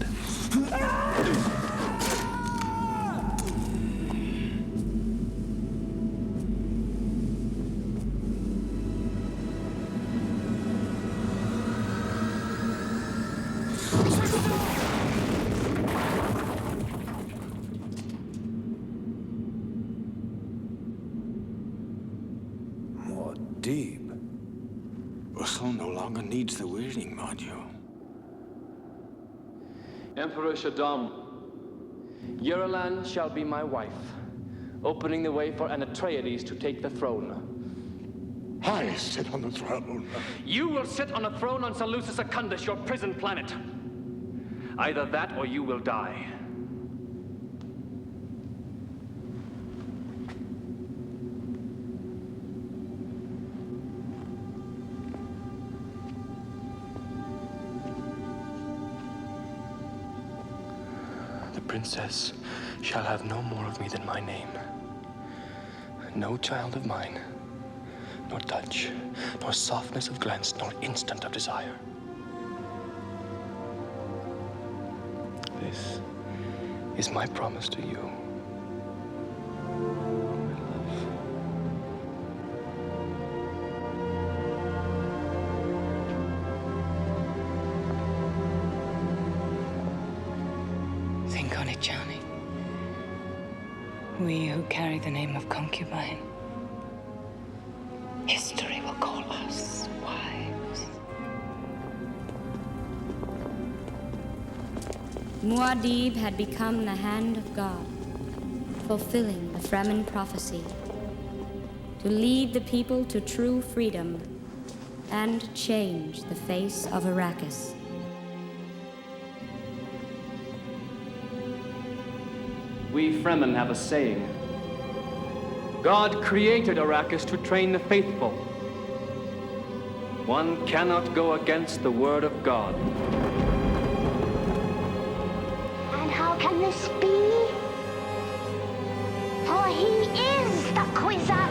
Muad'Dib. Usul no longer needs the weirding module. Emperor Shaddam, Yuralan shall be my wife, opening the way for an Atreides to take the throne. I sit on the throne. You will sit on a throne on Seleucus Secundus, your prison planet. Either that or you will die. The princess shall have no more of me than my name. No child of mine, nor touch, nor softness of glance, nor instant of desire. This is my promise to you. Think on it, Chani. We who carry the name of concubine, history will call us wives. Muad'Dib had become the hand of God, fulfilling the Fremen prophecy, to lead the people to true freedom and change the face of Arrakis. We Fremen have a saying. God created Arrakis to train the faithful. One cannot go against the word of God. And how can this be? For he is the Kwisatz